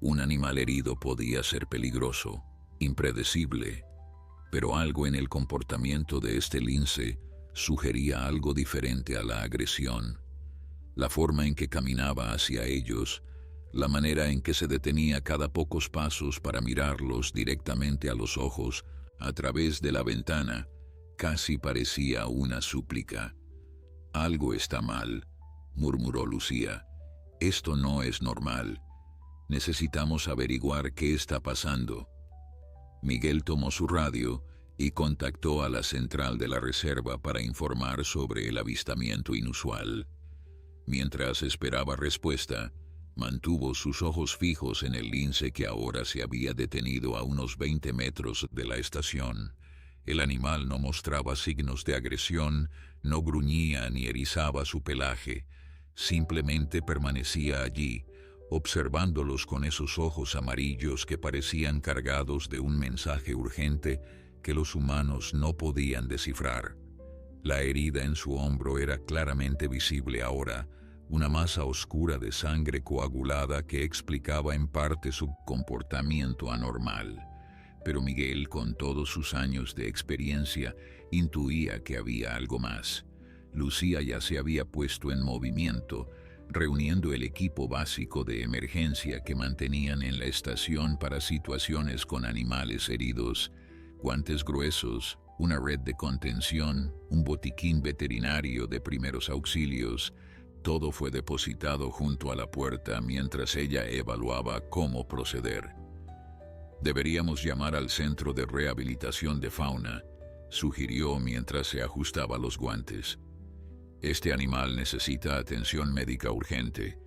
Un animal herido podía ser peligroso, impredecible, pero algo en el comportamiento de este lince sugería algo diferente a la agresión. La forma en que caminaba hacia ellos, la manera en que se detenía cada pocos pasos para mirarlos directamente a los ojos a través de la ventana, casi parecía una súplica. «Algo está mal», murmuró Lucía. «Esto no es normal. Necesitamos averiguar qué está pasando». Miguel tomó su radio y contactó a la central de la reserva para informar sobre el avistamiento inusual. Mientras esperaba respuesta, mantuvo sus ojos fijos en el lince que ahora se había detenido a unos 20 metros de la estación. El animal no mostraba signos de agresión, no gruñía ni erizaba su pelaje. Simplemente permanecía allí, observándolos con esos ojos amarillos que parecían cargados de un mensaje urgente que los humanos no podían descifrar. La herida en su hombro era claramente visible ahora, una masa oscura de sangre coagulada que explicaba en parte su comportamiento anormal. Pero Miguel, con todos sus años de experiencia, intuía que había algo más. Lucía ya se había puesto en movimiento, reuniendo el equipo básico de emergencia que mantenían en la estación para situaciones con animales heridos: guantes gruesos, una red de contención, un botiquín veterinario de primeros auxilios. Todo fue depositado junto a la puerta mientras ella evaluaba cómo proceder. «Deberíamos llamar al centro de rehabilitación de fauna», sugirió mientras se ajustaba los guantes. «Este animal necesita atención médica urgente».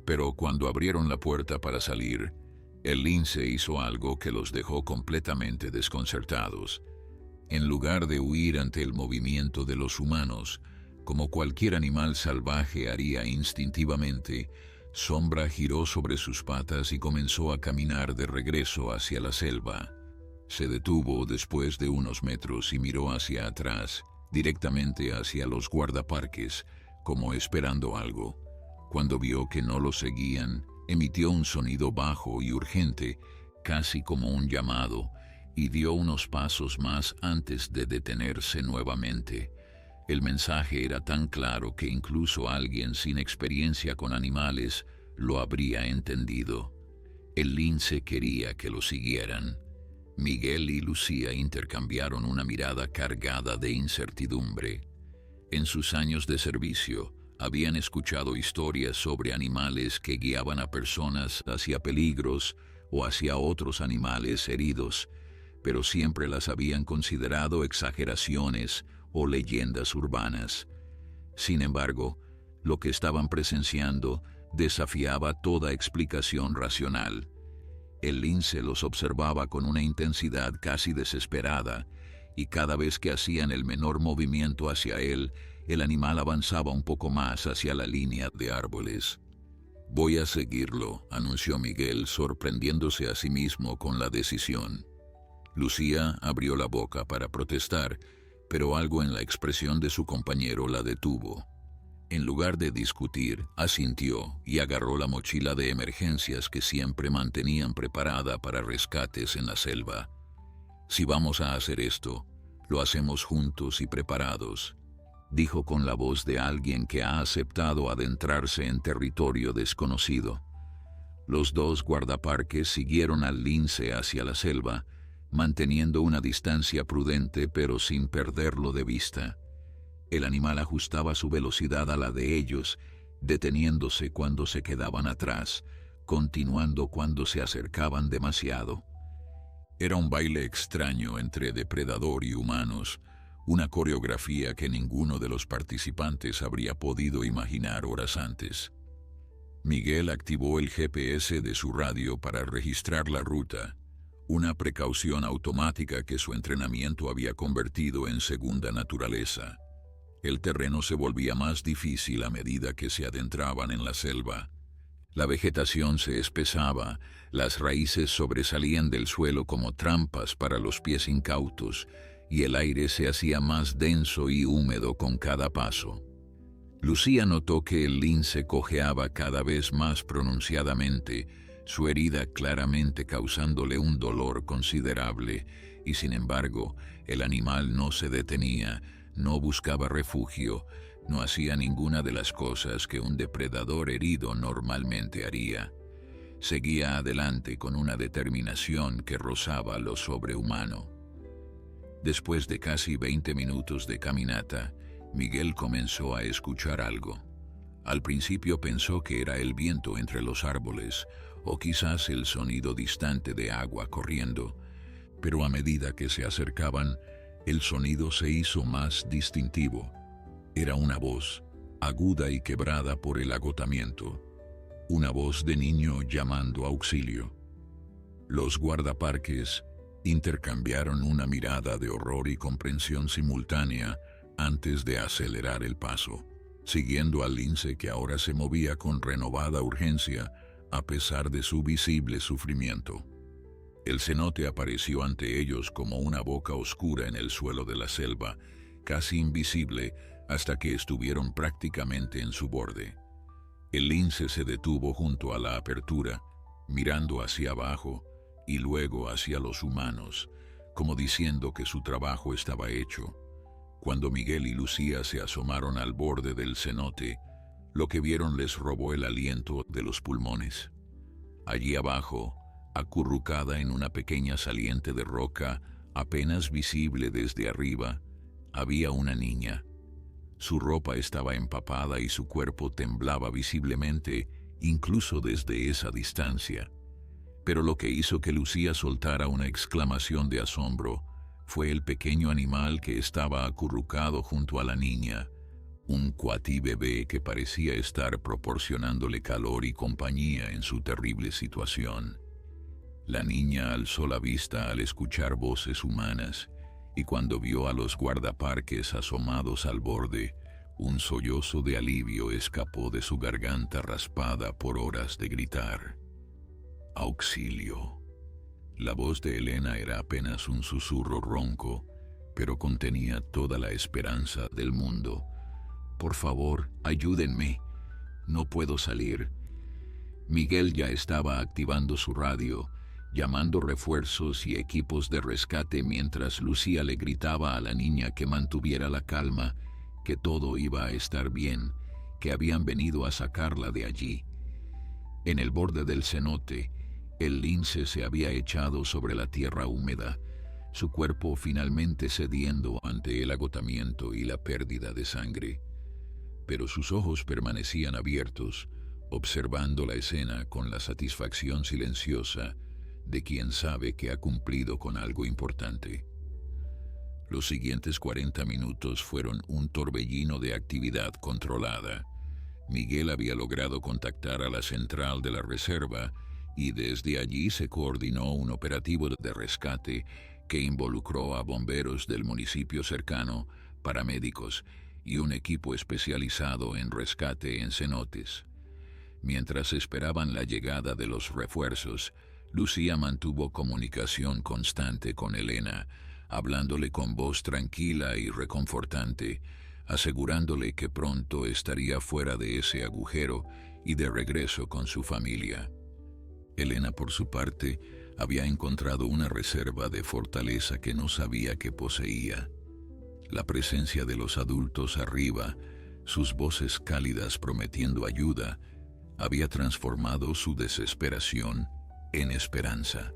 Pero cuando abrieron la puerta para salir, el lince hizo algo que los dejó completamente desconcertados. En lugar de huir ante el movimiento de los humanos, como cualquier animal salvaje haría instintivamente, Sombra giró sobre sus patas y comenzó a caminar de regreso hacia la selva. Se detuvo después de unos metros y miró hacia atrás, directamente hacia los guardaparques, como esperando algo. Cuando vio que no lo seguían, emitió un sonido bajo y urgente, casi como un llamado, y dio unos pasos más antes de detenerse nuevamente. El mensaje era tan claro que incluso alguien sin experiencia con animales lo habría entendido. El lince quería que lo siguieran. Miguel y Lucía intercambiaron una mirada cargada de incertidumbre. En sus años de servicio, habían escuchado historias sobre animales que guiaban a personas hacia peligros o hacia otros animales heridos, pero siempre las habían considerado exageraciones o leyendas urbanas. Sin embargo, lo que estaban presenciando desafiaba toda explicación racional. El lince los observaba con una intensidad casi desesperada, y cada vez que hacían el menor movimiento hacia él, el animal avanzaba un poco más hacia la línea de árboles. «Voy a seguirlo», anunció Miguel, sorprendiéndose a sí mismo con la decisión. Lucía abrió la boca para protestar, pero algo en la expresión de su compañero la detuvo. En lugar de discutir, asintió y agarró la mochila de emergencias que siempre mantenían preparada para rescates en la selva. «Si vamos a hacer esto, lo hacemos juntos y preparados», dijo con la voz de alguien que ha aceptado adentrarse en territorio desconocido. Los dos guardaparques siguieron al lince hacia la selva, manteniendo una distancia prudente pero sin perderlo de vista. El animal ajustaba su velocidad a la de ellos, deteniéndose cuando se quedaban atrás, continuando cuando se acercaban demasiado. Era un baile extraño entre depredador y humanos, una coreografía que ninguno de los participantes habría podido imaginar horas antes. Miguel activó el GPS de su radio para registrar la ruta, una precaución automática que su entrenamiento había convertido en segunda naturaleza. El terreno se volvía más difícil a medida que se adentraban en la selva. La vegetación se espesaba, las raíces sobresalían del suelo como trampas para los pies incautos, y el aire se hacía más denso y húmedo con cada paso. Lucía notó que el lince cojeaba cada vez más pronunciadamente, su herida claramente causándole un dolor considerable, y sin embargo, el animal no se detenía, no buscaba refugio, no hacía ninguna de las cosas que un depredador herido normalmente haría. Seguía adelante con una determinación que rozaba lo sobrehumano. Después de casi 20 minutos de caminata, Miguel comenzó a escuchar algo. Al principio pensó que era el viento entre los árboles, o quizás el sonido distante de agua corriendo, pero a medida que se acercaban, el sonido se hizo más distintivo. Era una voz, aguda y quebrada por el agotamiento. Una voz de niño llamando auxilio. Los guardaparques intercambiaron una mirada de horror y comprensión simultánea antes de acelerar el paso, siguiendo al lince que ahora se movía con renovada urgencia a pesar de su visible sufrimiento. El cenote apareció ante ellos como una boca oscura en el suelo de la selva, casi invisible hasta que estuvieron prácticamente en su borde. El lince se detuvo junto a la apertura, mirando hacia abajo y luego hacia los humanos, como diciendo que su trabajo estaba hecho. Cuando Miguel y Lucía se asomaron al borde del cenote, lo que vieron les robó el aliento de los pulmones. Allí abajo, acurrucada en una pequeña saliente de roca, apenas visible desde arriba, había una niña. Su ropa estaba empapada y su cuerpo temblaba visiblemente, incluso desde esa distancia. Pero lo que hizo que Lucía soltara una exclamación de asombro fue el pequeño animal que estaba acurrucado junto a la niña, un cuatí bebé que parecía estar proporcionándole calor y compañía en su terrible situación. La niña alzó la vista al escuchar voces humanas, y cuando vio a los guardaparques asomados al borde, un sollozo de alivio escapó de su garganta raspada por horas de gritar. ¡Auxilio! La voz de Elena era apenas un susurro ronco, pero contenía toda la esperanza del mundo. «Por favor, ayúdenme. No puedo salir». Miguel ya estaba activando su radio, llamando refuerzos y equipos de rescate mientras Lucía le gritaba a la niña que mantuviera la calma, que todo iba a estar bien, que habían venido a sacarla de allí. En el borde del cenote, el lince se había echado sobre la tierra húmeda, su cuerpo finalmente cediendo ante el agotamiento y la pérdida de sangre. Pero sus ojos permanecían abiertos, observando la escena con la satisfacción silenciosa de quien sabe que ha cumplido con algo importante. Los siguientes 40 minutos fueron un torbellino de actividad controlada. Miguel había logrado contactar a la central de la reserva y desde allí se coordinó un operativo de rescate que involucró a bomberos del municipio cercano, paramédicos y un equipo especializado en rescate en cenotes. Mientras esperaban la llegada de los refuerzos, Lucía mantuvo comunicación constante con Elena, hablándole con voz tranquila y reconfortante, asegurándole que pronto estaría fuera de ese agujero y de regreso con su familia. Elena, por su parte, había encontrado una reserva de fortaleza que no sabía que poseía. La presencia de los adultos arriba, sus voces cálidas prometiendo ayuda, había transformado su desesperación en esperanza.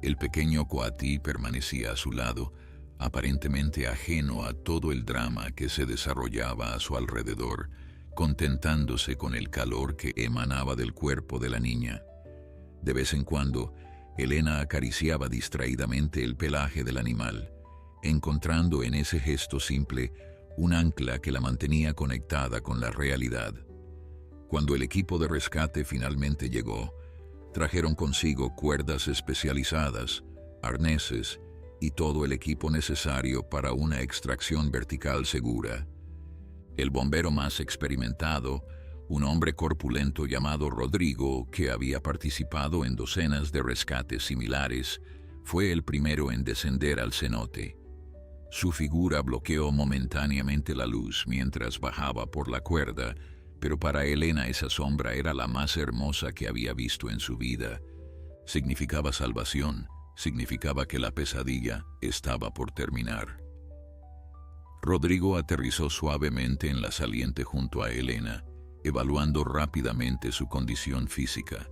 El pequeño coatí permanecía a su lado, aparentemente ajeno a todo el drama que se desarrollaba a su alrededor, contentándose con el calor que emanaba del cuerpo de la niña. De vez en cuando, Elena acariciaba distraídamente el pelaje del animal, encontrando en ese gesto simple un ancla que la mantenía conectada con la realidad. Cuando el equipo de rescate finalmente llegó, trajeron consigo cuerdas especializadas, arneses y todo el equipo necesario para una extracción vertical segura. El bombero más experimentado, un hombre corpulento llamado Rodrigo, que había participado en docenas de rescates similares, fue el primero en descender al cenote. Su figura bloqueó momentáneamente la luz mientras bajaba por la cuerda, pero para Elena esa sombra era la más hermosa que había visto en su vida. Significaba salvación, significaba que la pesadilla estaba por terminar. Rodrigo aterrizó suavemente en la saliente junto a Elena, evaluando rápidamente su condición física: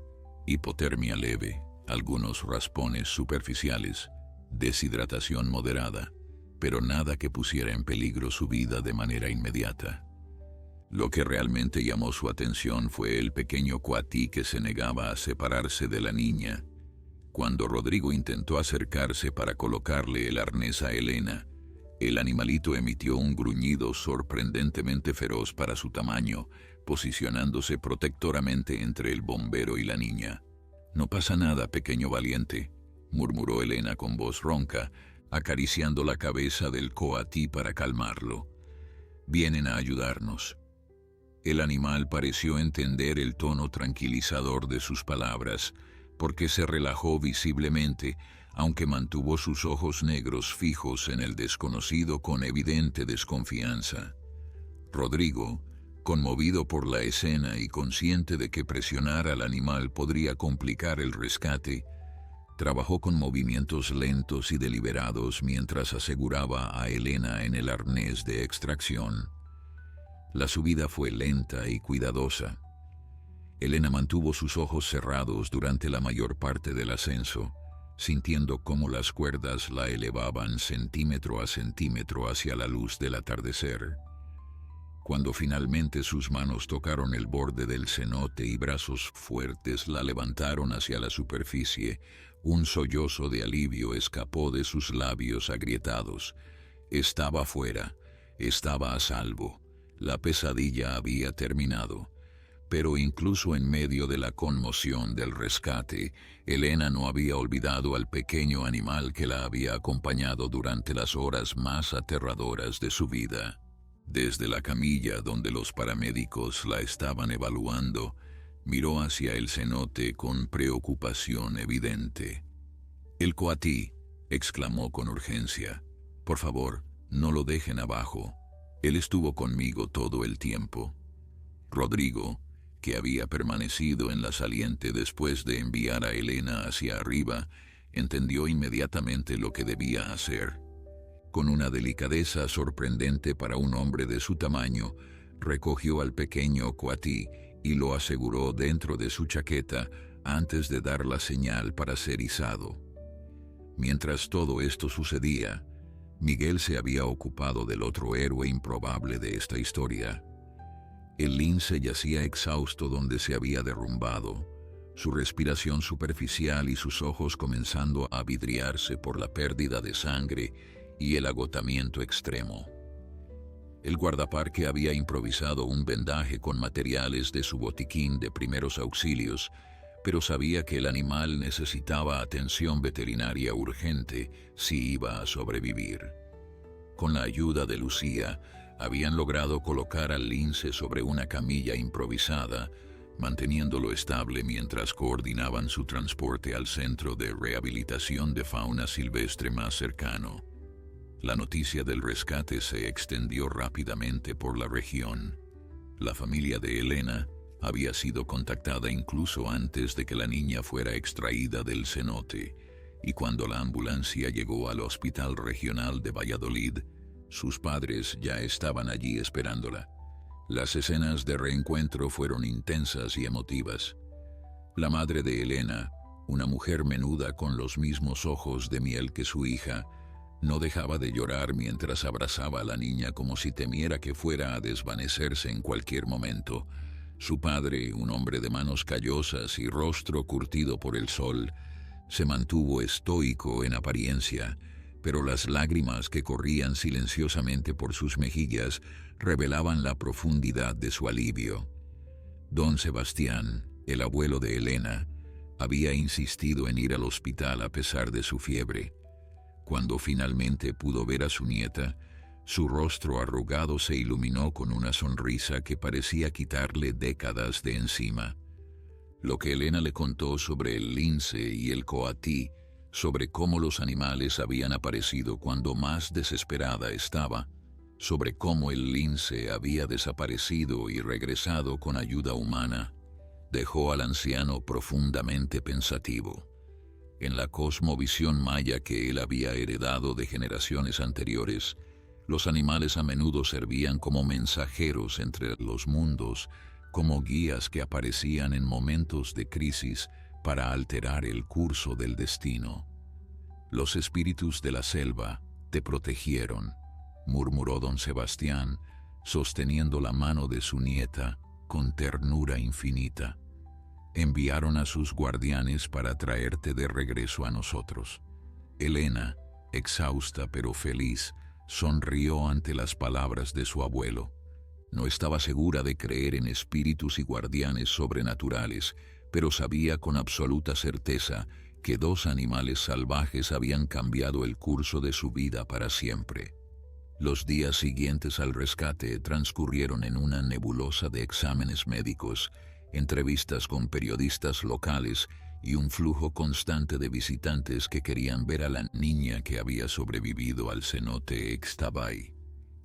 hipotermia leve, algunos raspones superficiales, deshidratación moderada, pero nada que pusiera en peligro su vida de manera inmediata. Lo que realmente llamó su atención fue el pequeño cuatí que se negaba a separarse de la niña. Cuando Rodrigo intentó acercarse para colocarle el arnés a Elena, el animalito emitió un gruñido sorprendentemente feroz para su tamaño, posicionándose protectoramente entre el bombero y la niña. «No pasa nada, pequeño valiente», murmuró Elena con voz ronca, acariciando la cabeza del coatí para calmarlo. «Vienen a ayudarnos». El animal pareció entender el tono tranquilizador de sus palabras, porque se relajó visiblemente, aunque mantuvo sus ojos negros fijos en el desconocido con evidente desconfianza. Rodrigo, conmovido por la escena y consciente de que presionar al animal podría complicar el rescate, trabajó con movimientos lentos y deliberados mientras aseguraba a Elena en el arnés de extracción. La subida fue lenta y cuidadosa. Elena mantuvo sus ojos cerrados durante la mayor parte del ascenso, sintiendo cómo las cuerdas la elevaban centímetro a centímetro hacia la luz del atardecer. Cuando finalmente sus manos tocaron el borde del cenote y brazos fuertes la levantaron hacia la superficie, un sollozo de alivio escapó de sus labios agrietados. Estaba fuera, estaba a salvo, la pesadilla había terminado. Pero incluso en medio de la conmoción del rescate, Elena no había olvidado al pequeño animal que la había acompañado durante las horas más aterradoras de su vida. Desde la camilla donde los paramédicos la estaban evaluando, miró hacia el cenote con preocupación evidente. «El coatí», exclamó con urgencia. «Por favor, no lo dejen abajo. Él estuvo conmigo todo el tiempo». Rodrigo, que había permanecido en la saliente después de enviar a Elena hacia arriba, entendió inmediatamente lo que debía hacer. Con una delicadeza sorprendente para un hombre de su tamaño, recogió al pequeño coatí y lo aseguró dentro de su chaqueta antes de dar la señal para ser izado. Mientras todo esto sucedía, Miguel se había ocupado del otro héroe improbable de esta historia. El lince yacía exhausto donde se había derrumbado, su respiración superficial y sus ojos comenzando a vidriarse por la pérdida de sangre y el agotamiento extremo. El guardaparque había improvisado un vendaje con materiales de su botiquín de primeros auxilios, pero sabía que el animal necesitaba atención veterinaria urgente si iba a sobrevivir. Con la ayuda de Lucía, habían logrado colocar al lince sobre una camilla improvisada, manteniéndolo estable mientras coordinaban su transporte al centro de rehabilitación de fauna silvestre más cercano. La noticia del rescate se extendió rápidamente por la región. La familia de Elena había sido contactada incluso antes de que la niña fuera extraída del cenote, y cuando la ambulancia llegó al Hospital Regional de Valladolid, sus padres ya estaban allí esperándola. Las escenas de reencuentro fueron intensas y emotivas. La madre de Elena, una mujer menuda con los mismos ojos de miel que su hija, no dejaba de llorar mientras abrazaba a la niña como si temiera que fuera a desvanecerse en cualquier momento, Su padre, un hombre de manos callosas y rostro curtido por el sol, se mantuvo estoico en apariencia, pero las lágrimas que corrían silenciosamente por sus mejillas revelaban la profundidad de su alivio. Don Sebastián, el abuelo de Elena, había insistido en ir al hospital a pesar de su fiebre. Cuando finalmente pudo ver a su nieta, su rostro arrugado se iluminó con una sonrisa que parecía quitarle décadas de encima. Lo que Elena le contó sobre el lince y el coatí, sobre cómo los animales habían aparecido cuando más desesperada estaba, sobre cómo el lince había desaparecido y regresado con ayuda humana, dejó al anciano profundamente pensativo. En la cosmovisión maya que él había heredado de generaciones anteriores, los animales a menudo servían como mensajeros entre los mundos, como guías que aparecían en momentos de crisis para alterar el curso del destino. «Los espíritus de la selva te protegieron», murmuró don Sebastián, sosteniendo la mano de su nieta con ternura infinita. «Enviaron a sus guardianes para traerte de regreso a nosotros». Elena, exhausta pero feliz, sonrió ante las palabras de su abuelo. No estaba segura de creer en espíritus y guardianes sobrenaturales, pero sabía con absoluta certeza que dos animales salvajes habían cambiado el curso de su vida para siempre. Los días siguientes al rescate transcurrieron en una nebulosa de exámenes médicos, entrevistas con periodistas locales y un flujo constante de visitantes que querían ver a la niña que había sobrevivido al cenote Ixtabay.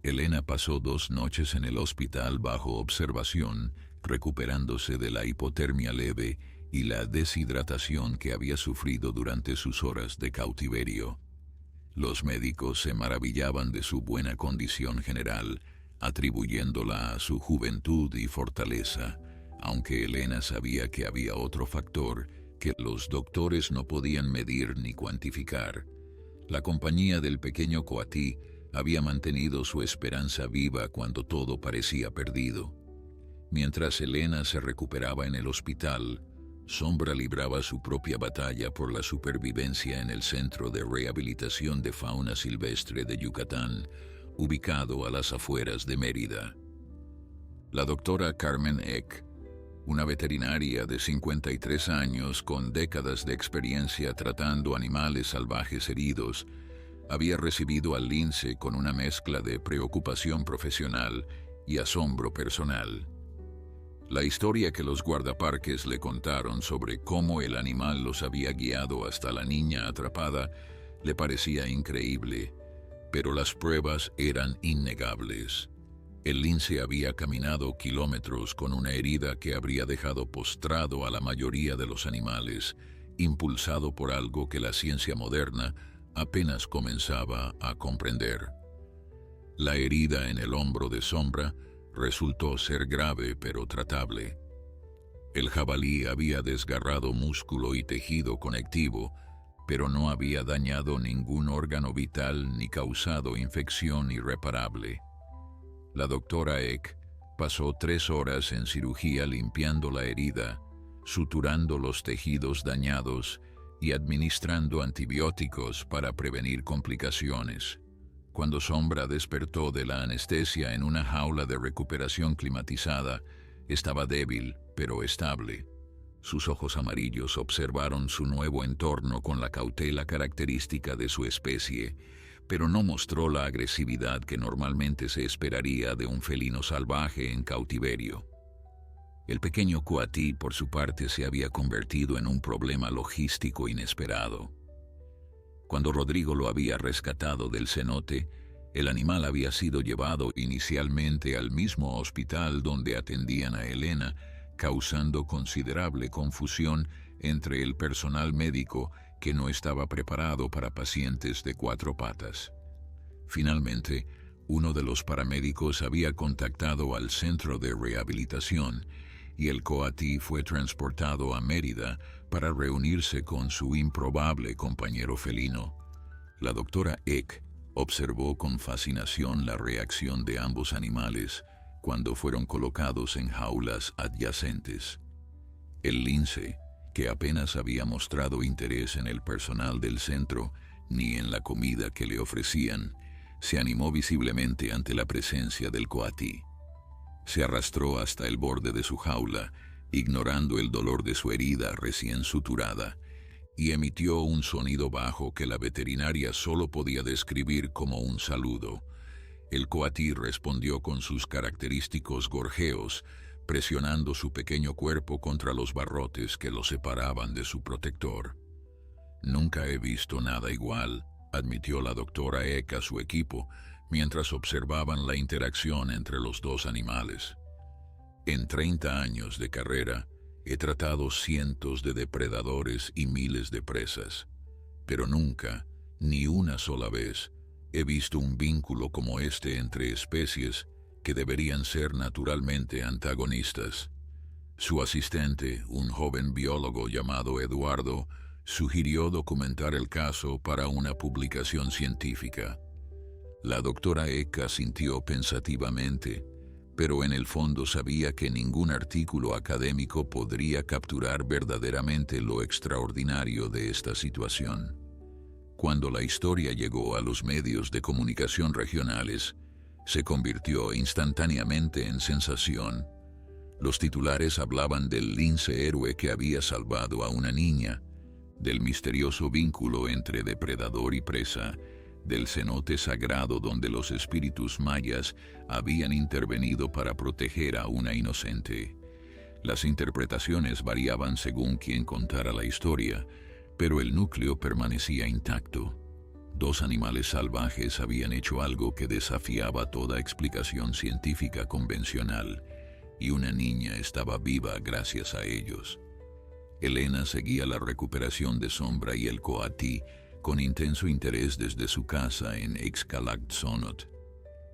Elena pasó 2 noches en el hospital bajo observación, recuperándose de la hipotermia leve y la deshidratación que había sufrido durante sus horas de cautiverio. Los médicos se maravillaban de su buena condición general, atribuyéndola a su juventud y fortaleza, aunque Elena sabía que había otro factor que los doctores no podían medir ni cuantificar. La compañía del pequeño coatí había mantenido su esperanza viva cuando todo parecía perdido. Mientras Elena se recuperaba en el hospital, Sombra libraba su propia batalla por la supervivencia en el Centro de Rehabilitación de Fauna Silvestre de Yucatán, ubicado a las afueras de Mérida. La doctora Carmen Eck, una veterinaria de 53 años con décadas de experiencia tratando animales salvajes heridos, había recibido al lince con una mezcla de preocupación profesional y asombro personal. La historia que los guardaparques le contaron sobre cómo el animal los había guiado hasta la niña atrapada le parecía increíble, pero las pruebas eran innegables. El lince había caminado kilómetros con una herida que habría dejado postrado a la mayoría de los animales, impulsado por algo que la ciencia moderna apenas comenzaba a comprender. La herida en el hombro de Sombra resultó ser grave pero tratable. El jabalí había desgarrado músculo y tejido conectivo, pero no había dañado ningún órgano vital ni causado infección irreparable. La doctora Eck pasó 3 horas en cirugía limpiando la herida, suturando los tejidos dañados y administrando antibióticos para prevenir complicaciones. Cuando Sombra despertó de la anestesia en una jaula de recuperación climatizada, estaba débil pero estable. Sus ojos amarillos observaron su nuevo entorno con la cautela característica de su especie, pero no mostró la agresividad que normalmente se esperaría de un felino salvaje en cautiverio. El pequeño coatí, por su parte, se había convertido en un problema logístico inesperado. Cuando Rodrigo lo había rescatado del cenote, el animal había sido llevado inicialmente al mismo hospital donde atendían a Elena, causando considerable confusión entre el personal médico que no estaba preparado para pacientes de 4 patas. Finalmente, uno de los paramédicos había contactado al centro de rehabilitación y el coatí fue transportado a Mérida para reunirse con su improbable compañero felino. La doctora Eck observó con fascinación la reacción de ambos animales, cuando fueron colocados en jaulas adyacentes. El lince, que apenas había mostrado interés en el personal del centro ni en la comida que le ofrecían, se animó visiblemente ante la presencia del coatí. Se arrastró hasta el borde de su jaula, ignorando el dolor de su herida recién suturada, y emitió un sonido bajo que la veterinaria solo podía describir como un saludo. El coatí respondió con sus característicos gorjeos, presionando su pequeño cuerpo contra los barrotes que lo separaban de su protector. «Nunca he visto nada igual», admitió la doctora Eck a su equipo, mientras observaban la interacción entre los dos animales. «En 30 años de carrera, he tratado cientos de depredadores y miles de presas, pero nunca, ni una sola vez, he visto un vínculo como este entre especies que deberían ser naturalmente antagonistas». Su asistente, un joven biólogo llamado Eduardo, sugirió documentar el caso para una publicación científica. La doctora Eck asintió pensativamente, pero en el fondo sabía que ningún artículo académico podría capturar verdaderamente lo extraordinario de esta situación. Cuando la historia llegó a los medios de comunicación regionales, se convirtió instantáneamente en sensación. Los titulares hablaban del lince héroe que había salvado a una niña, del misterioso vínculo entre depredador y presa, del cenote sagrado donde los espíritus mayas habían intervenido para proteger a una inocente. Las interpretaciones variaban según quien contara la historia, pero el núcleo permanecía intacto. Dos animales salvajes habían hecho algo que desafiaba toda explicación científica convencional, y una niña estaba viva gracias a ellos. Elena seguía la recuperación de Sombra y el coatí con intenso interés desde su casa en Xcalactzonot.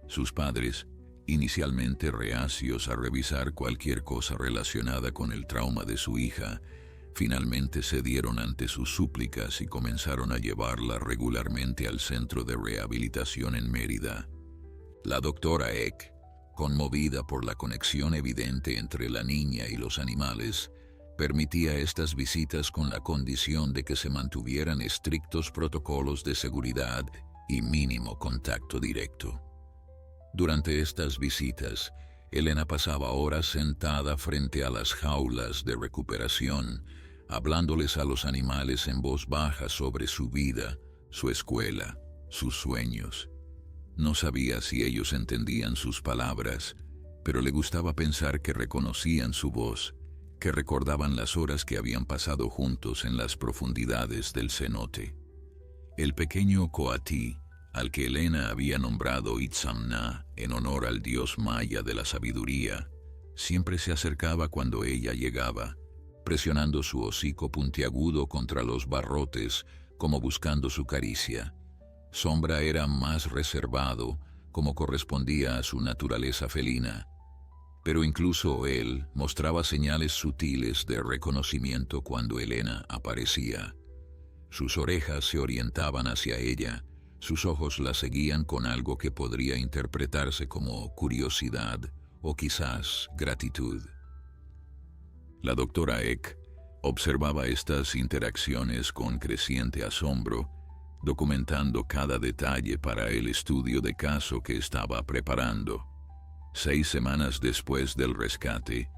Sus padres, inicialmente reacios a revisar cualquier cosa relacionada con el trauma de su hija, finalmente cedieron ante sus súplicas y comenzaron a llevarla regularmente al centro de rehabilitación en Mérida. La doctora Eck, conmovida por la conexión evidente entre la niña y los animales, permitía estas visitas con la condición de que se mantuvieran estrictos protocolos de seguridad y mínimo contacto directo. Durante estas visitas, Elena pasaba horas sentada frente a las jaulas de recuperación, hablándoles a los animales en voz baja sobre su vida, su escuela, sus sueños. No sabía si ellos entendían sus palabras, pero le gustaba pensar que reconocían su voz, que recordaban las horas que habían pasado juntos en las profundidades del cenote. El pequeño coatí, al que Elena había nombrado Itzamna en honor al dios maya de la sabiduría, siempre se acercaba cuando ella llegaba, presionando su hocico puntiagudo contra los barrotes como buscando su caricia. Sombra era más reservado, como correspondía a su naturaleza felina, pero incluso él mostraba señales sutiles de reconocimiento cuando Elena aparecía. Sus orejas se orientaban hacia ella, sus ojos la seguían con algo que podría interpretarse como curiosidad o quizás gratitud. La doctora Eck observaba estas interacciones con creciente asombro, documentando cada detalle para el estudio de caso que estaba preparando. 6 semanas después del rescate,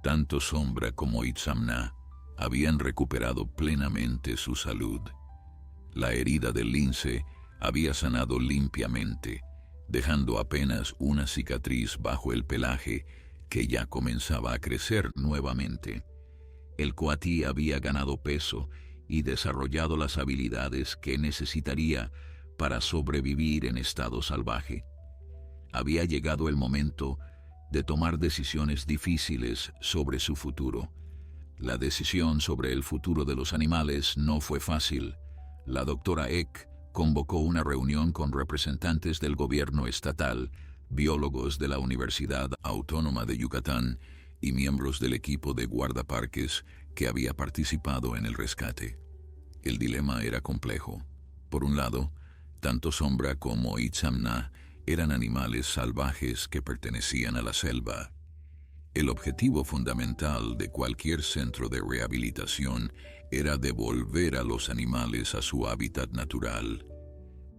tanto Sombra como Itzamna habían recuperado plenamente su salud. La herida del lince había sanado limpiamente, dejando apenas una cicatriz bajo el pelaje que ya comenzaba a crecer nuevamente. El coatí había ganado peso y desarrollado las habilidades que necesitaría para sobrevivir en estado salvaje. Había llegado el momento de tomar decisiones difíciles sobre su futuro. La decisión sobre el futuro de los animales no fue fácil. La doctora Eck convocó una reunión con representantes del gobierno estatal, biólogos de la Universidad Autónoma de Yucatán y miembros del equipo de guardaparques que había participado en el rescate. El dilema era complejo. Por un lado, tanto Sombra como Itzamna Eran animales salvajes que pertenecían a la selva. El objetivo fundamental de cualquier centro de rehabilitación era devolver a los animales a su hábitat natural.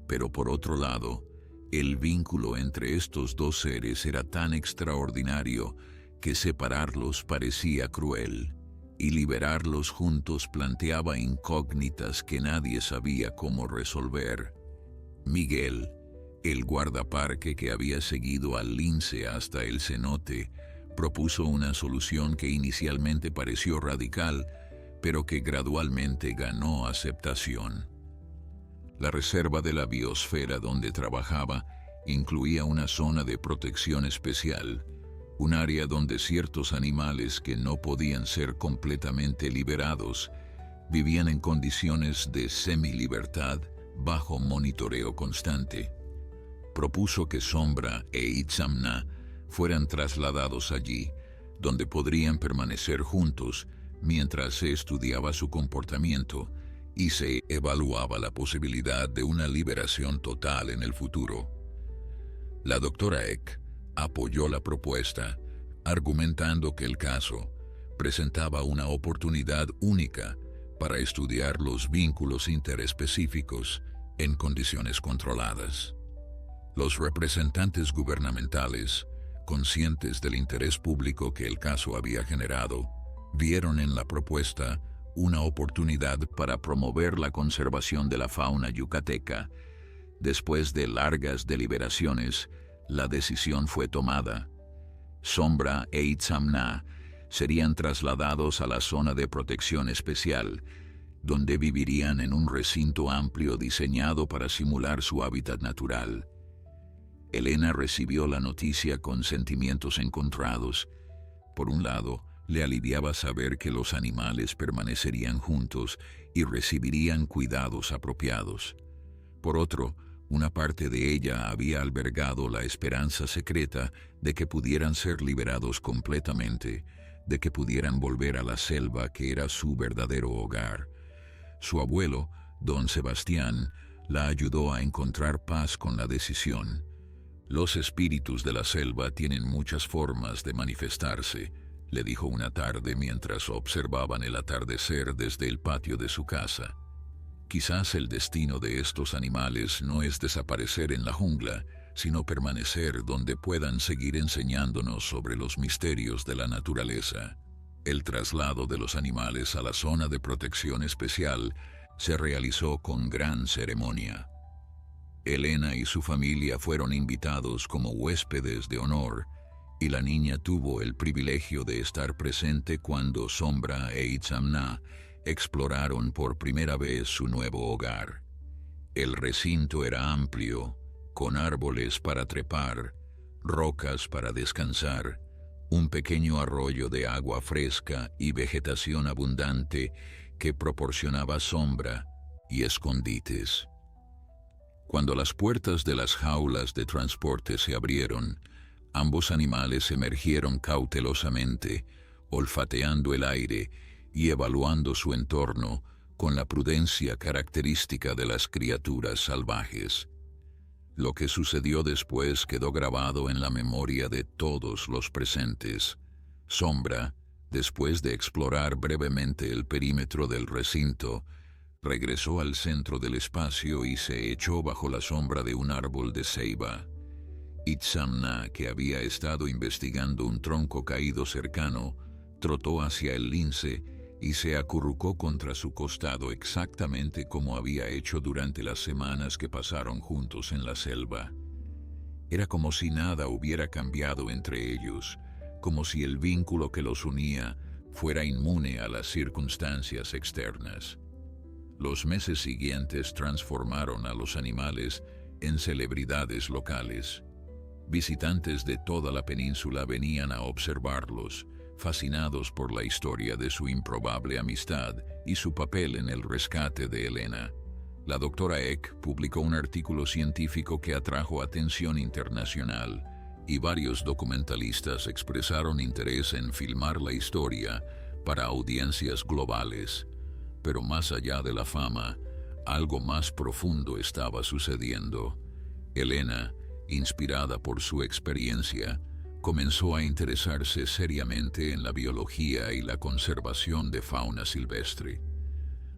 Pero por otro lado, el vínculo entre estos dos seres era tan extraordinario que separarlos parecía cruel, y liberarlos juntos planteaba incógnitas que nadie sabía cómo resolver. Miguel, el guardaparque que había seguido al lince hasta el cenote, propuso una solución que inicialmente pareció radical, pero que gradualmente ganó aceptación. La reserva de la biosfera donde trabajaba incluía una zona de protección especial, un área donde ciertos animales que no podían ser completamente liberados vivían en condiciones de semilibertad bajo monitoreo constante. Propuso que Sombra e Itzamna fueran trasladados allí, donde podrían permanecer juntos mientras se estudiaba su comportamiento y se evaluaba la posibilidad de una liberación total en el futuro. La doctora Eck apoyó la propuesta, argumentando que el caso presentaba una oportunidad única para estudiar los vínculos interespecíficos en condiciones controladas. Los representantes gubernamentales, conscientes del interés público que el caso había generado, vieron en la propuesta una oportunidad para promover la conservación de la fauna yucateca. Después de largas deliberaciones, la decisión fue tomada. Sombra e Itzamna serían trasladados a la zona de protección especial, donde vivirían en un recinto amplio diseñado para simular su hábitat natural. Elena recibió la noticia con sentimientos encontrados. Por un lado, le aliviaba saber que los animales permanecerían juntos y recibirían cuidados apropiados. Por otro, una parte de ella había albergado la esperanza secreta de que pudieran ser liberados completamente, de que pudieran volver a la selva que era su verdadero hogar. Su abuelo, don Sebastián, la ayudó a encontrar paz con la decisión. Los espíritus de la selva tienen muchas formas de manifestarse, le dijo una tarde mientras observaban el atardecer desde el patio de su casa. Quizás el destino de estos animales no es desaparecer en la jungla, sino permanecer donde puedan seguir enseñándonos sobre los misterios de la naturaleza. El traslado de los animales a la zona de protección especial se realizó con gran ceremonia. Elena y su familia fueron invitados como huéspedes de honor, y la niña tuvo el privilegio de estar presente cuando Sombra e Itzamna exploraron por primera vez su nuevo hogar. El recinto era amplio, con árboles para trepar, rocas para descansar, un pequeño arroyo de agua fresca y vegetación abundante que proporcionaba sombra y escondites. Cuando las puertas de las jaulas de transporte se abrieron, ambos animales emergieron cautelosamente, olfateando el aire y evaluando su entorno con la prudencia característica de las criaturas salvajes. Lo que sucedió después quedó grabado en la memoria de todos los presentes. Sombra, después de explorar brevemente el perímetro del recinto, regresó al centro del espacio y se echó bajo la sombra de un árbol de ceiba. Itzamna, que había estado investigando un tronco caído cercano, trotó hacia el lince y se acurrucó contra su costado exactamente como había hecho durante las semanas que pasaron juntos en la selva. Era como si nada hubiera cambiado entre ellos, como si el vínculo que los unía fuera inmune a las circunstancias externas. Los meses siguientes transformaron a los animales en celebridades locales. Visitantes de toda la península venían a observarlos, fascinados por la historia de su improbable amistad y su papel en el rescate de Elena. La doctora Eck publicó un artículo científico que atrajo atención internacional, y varios documentalistas expresaron interés en filmar la historia para audiencias globales. Pero más allá de la fama, algo más profundo estaba sucediendo. Elena, Inspirada por su experiencia, comenzó a interesarse seriamente en la biología y la conservación de fauna silvestre.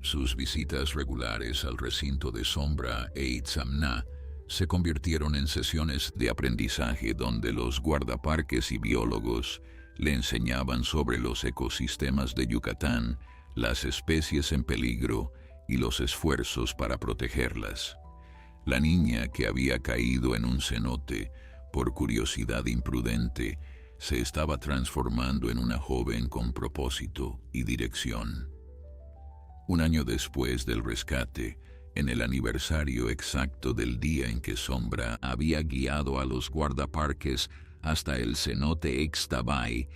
Sus visitas regulares al recinto de Sombra e Itzamna se convirtieron en sesiones de aprendizaje donde los guardaparques y biólogos le enseñaban sobre los ecosistemas de Yucatán, las especies en peligro y los esfuerzos para protegerlas. La niña, que había caído en un cenote por curiosidad imprudente, se estaba transformando en una joven con propósito y dirección. Un año después del rescate, en el aniversario exacto del día en que Sombra había guiado a los guardaparques hasta el cenote Ixtabay,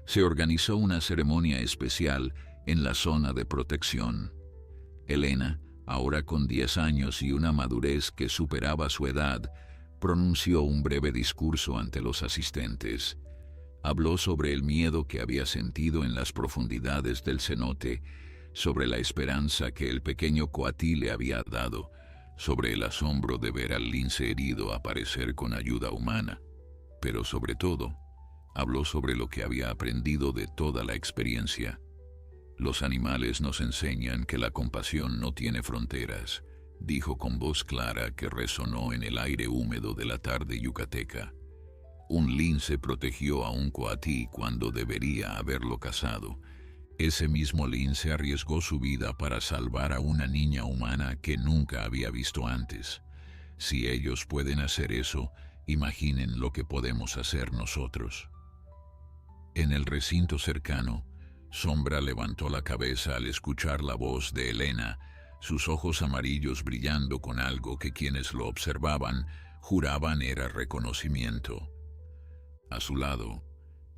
se organizó una ceremonia especial en la zona de protección. Elena, ahora con 10 años y una madurez que superaba su edad, pronunció un breve discurso ante los asistentes. Habló sobre el miedo que había sentido en las profundidades del cenote, sobre la esperanza que el pequeño coatí le había dado, sobre el asombro de ver al lince herido aparecer con ayuda humana, pero sobre todo, habló sobre lo que había aprendido de toda la experiencia. Los animales nos enseñan que la compasión no tiene fronteras, dijo con voz clara que resonó en el aire húmedo de la tarde yucateca. Un lince protegió a un coatí cuando debería haberlo cazado. Ese mismo lince arriesgó su vida para salvar a una niña humana que nunca había visto antes. Si ellos pueden hacer eso, imaginen lo que podemos hacer nosotros. En el recinto cercano, Sombra levantó la cabeza al escuchar la voz de Elena, sus ojos amarillos brillando con algo que quienes lo observaban juraban era reconocimiento. A su lado,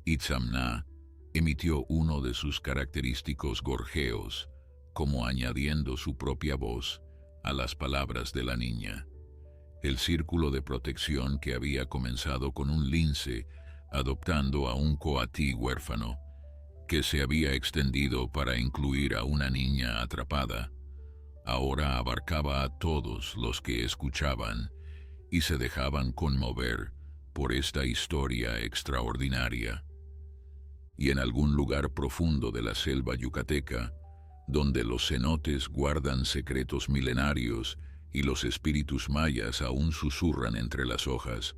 Itzamna emitió uno de sus característicos gorjeos, como añadiendo su propia voz a las palabras de la niña. El círculo de protección que había comenzado con un lince adoptando a un coatí huérfano, que se había extendido para incluir a una niña atrapada, ahora abarcaba a todos los que escuchaban y se dejaban conmover por esta historia extraordinaria. Y en algún lugar profundo de la selva yucateca, donde los cenotes guardan secretos milenarios y los espíritus mayas aún susurran entre las hojas,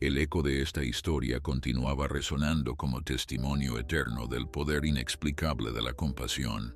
el eco de esta historia continuaba resonando como testimonio eterno del poder inexplicable de la compasión.